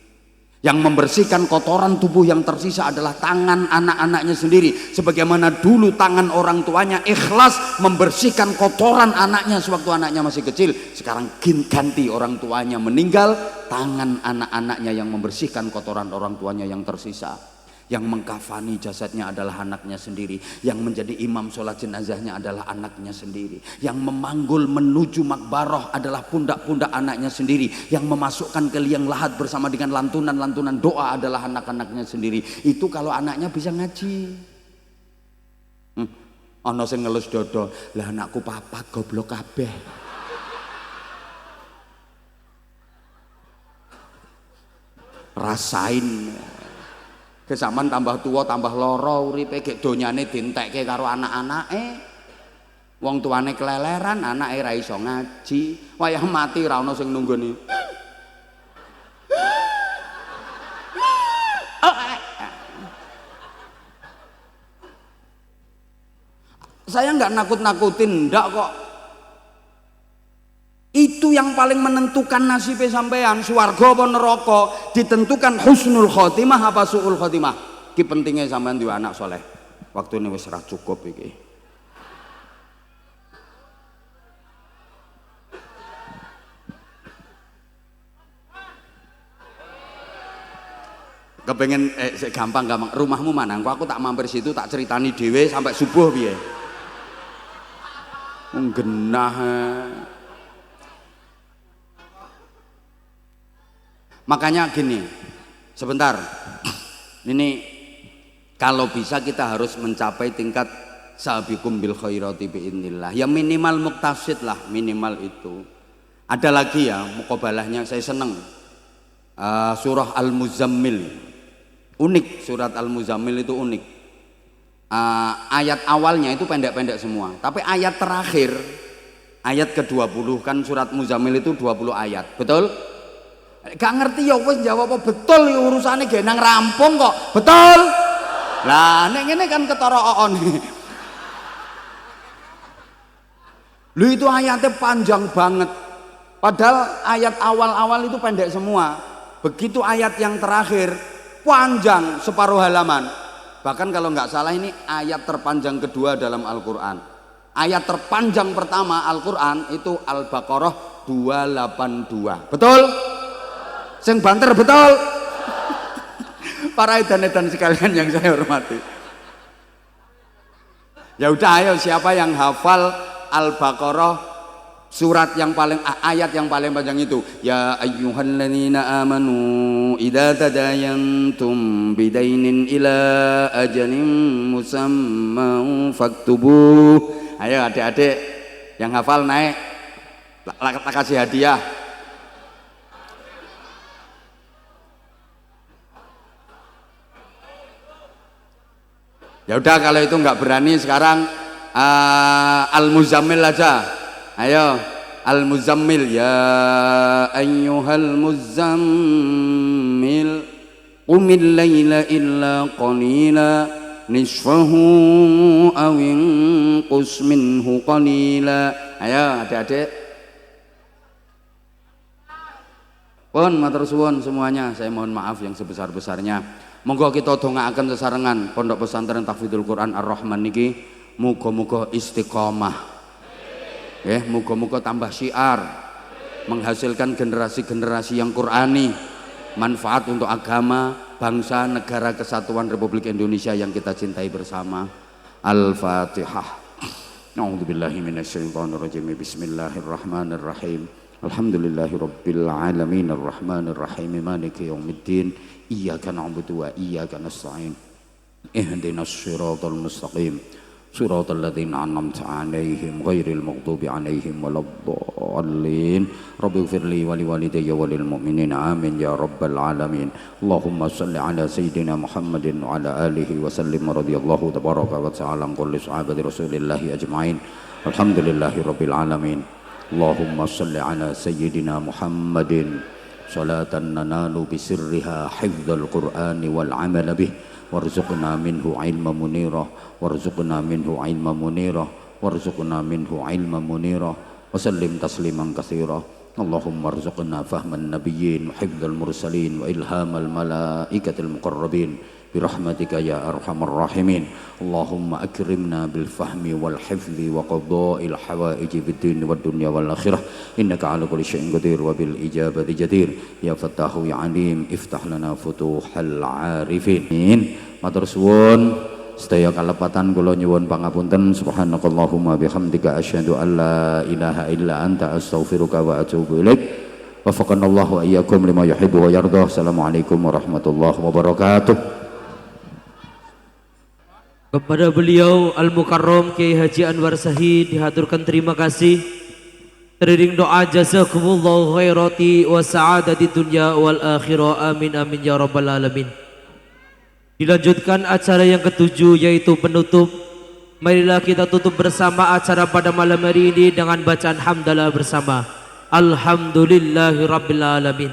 Yang membersihkan kotoran tubuh yang tersisa adalah tangan anak-anaknya sendiri. Sebagaimana dulu tangan orang tuanya ikhlas membersihkan kotoran anaknya sewaktu anaknya masih kecil. Sekarang ganti orang tuanya meninggal, tangan anak-anaknya yang membersihkan kotoran orang tuanya yang tersisa. Yang mengkafani jasadnya adalah anaknya sendiri. Yang menjadi imam sholat jenazahnya adalah anaknya sendiri. Yang memanggul menuju makbaroh adalah pundak-pundak anaknya sendiri. Yang memasukkan ke liang lahat bersama dengan lantunan-lantunan doa adalah anak-anaknya sendiri. Itu kalau anaknya bisa ngaji. Ono sing ngelus dodo, lah anakku papat goblok kabeh. Rasain. Kesamaan tambah tua tambah loro uripe gek donyane dientekke karo anak-anake. Wong tuane keleleran, anake ra iso ngaji, wayah mati ra ono sing nunggoni. Saya nggak nakut-nakutin, ndak kok. Itu yang paling menentukan nasibnya sampean, swarga apa neraka, ditentukan husnul khotimah apa suul khotimah. Ki pentingnya sampean duwe anak soleh. Waktu ini wis ra cukup iki. Kepengen gampang. Rumahmu mana? Aku tak mampir situ tak ceritani dhewe sampai subuh piye. Genah. Makanya gini, sebentar, ini kalau bisa kita harus mencapai tingkat sabiqum bil khairati biidznillah. Ya minimal muktasid lah, minimal itu. Ada lagi ya muqabalahnya, saya seneng. Surah Al-Muzammil, unik, surat Al-Muzammil itu unik. Ayat awalnya itu pendek-pendek semua, tapi ayat terakhir, ayat ke-20 kan surat Muzammil itu 20 ayat, betul? Gak ngerti ya wis jawab apa betul ya urusane genang rampung kok. Betul? Lah nek ngene kan ketara oon. Lho itu ayatnya panjang banget. Padahal ayat awal-awal itu pendek semua. Begitu ayat yang terakhir panjang separuh halaman. Bahkan kalau nggak salah ini ayat terpanjang kedua dalam Al-Quran. Ayat terpanjang pertama Al-Quran itu Al-Baqarah 282. Betul? Sing banter betul? Para edan-edan sekalian yang saya hormati. Ya udah, ayo siapa yang hafal Al-Baqarah surat yang paling ayat yang paling panjang itu, ya ayyuhalladzina amanu idza tadayantum bidainin ila ajalin musamman faktubuh. Ayo adik-adik yang hafal naik, tak kasih hadiah. Ya udah, kalau itu nggak berani sekarang Al-Muzammil aja. Ayo Al-Muzammil, ya ayyuhal muzammil qumil laila illa qalila nisfahu aw inqus minhu qalila. Ayo adik-adik. Pun matur suwun semuanya, saya mohon maaf yang sebesar-besarnya. Monggo kita dongaaken sesarengan Pondok Pesantren Tahfidzul Quran Ar-Rahman niki muga-muga istiqomah. Muga-muga tambah syiar, menghasilkan generasi-generasi yang Qurani, manfaat untuk agama, bangsa, negara kesatuan Republik Indonesia yang kita cintai bersama. Al-Fatihah. A'udzubillahi minasyaitonirrajim. Bismillahirrahmanirrahim. Alhamdulillahirabbil alamin arrahmanir rahim maliki yaumiddin. Iyyaka na'budu wa iyyaka nasta'in. Ihdinas siratal mustaqim. صراط الذين أنعمت عليهم غير المغضوب عليهم ولا الضالين رب اغفر لي ولوالدي وللمؤمنين آمين يا رب العالمين اللهم صل على سيدنا محمد وعلى آله وسلم رضي الله تبارك وتعالى عن كل صحابة رسول الله أجمعين الحمد لله رب العالمين اللهم صل على سيدنا محمد صلاة ننال بسرها حفظ القرآن والعمل به warzuqna minhu ilma munira warzuqna minhu ilma munira warzuqna minhu ilma munira wa sallim tasliman katsira Allahumma arzuqna fahman nabiyyin wa hifdzal mursalin wa ilhamal malaikatil muqarrabin birahmatika ya arhamar rahimin Allahumma akrimna bil fahmi wal hifzi wa qada'il hawaiji fid din wad dunya wal akhirah innaka ala kulli syai'in qadir wa bil ijabati jadir ya fattahu ya alim iftah lana futuhal arifin. Matur suwun sedaya kalepatan kula nyuwun pangapunten. Subhanakallahumma bihamdika asyhadu an la ilaha illa anta astaghfiruka wa atubu ilaik. Wafaqanallahu wa iyyakum lima yuhibbu wa yardah. Assalamualaikum warahmatullahi wabarakatuh. Kepada beliau Al-Mukarram Kiai Haji Anwar Sahid dihaturkan terima kasih. Teriring doa jazakumullahu khairati wa sa'adati dunya wal akhirah. Amin amin ya rabbal alamin. Dilanjutkan acara yang ketujuh yaitu penutup. Marilah kita tutup bersama acara pada malam hari ini dengan bacaan hamdalah bersama. Alhamdulillahi rabbil alamin.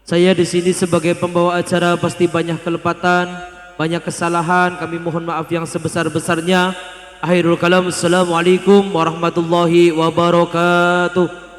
Saya di sini sebagai pembawa acara pasti banyak kelepatan, banyak kesalahan, kami mohon maaf yang sebesar-besarnya. Akhirul kalam, assalamualaikum warahmatullahi wabarakatuh.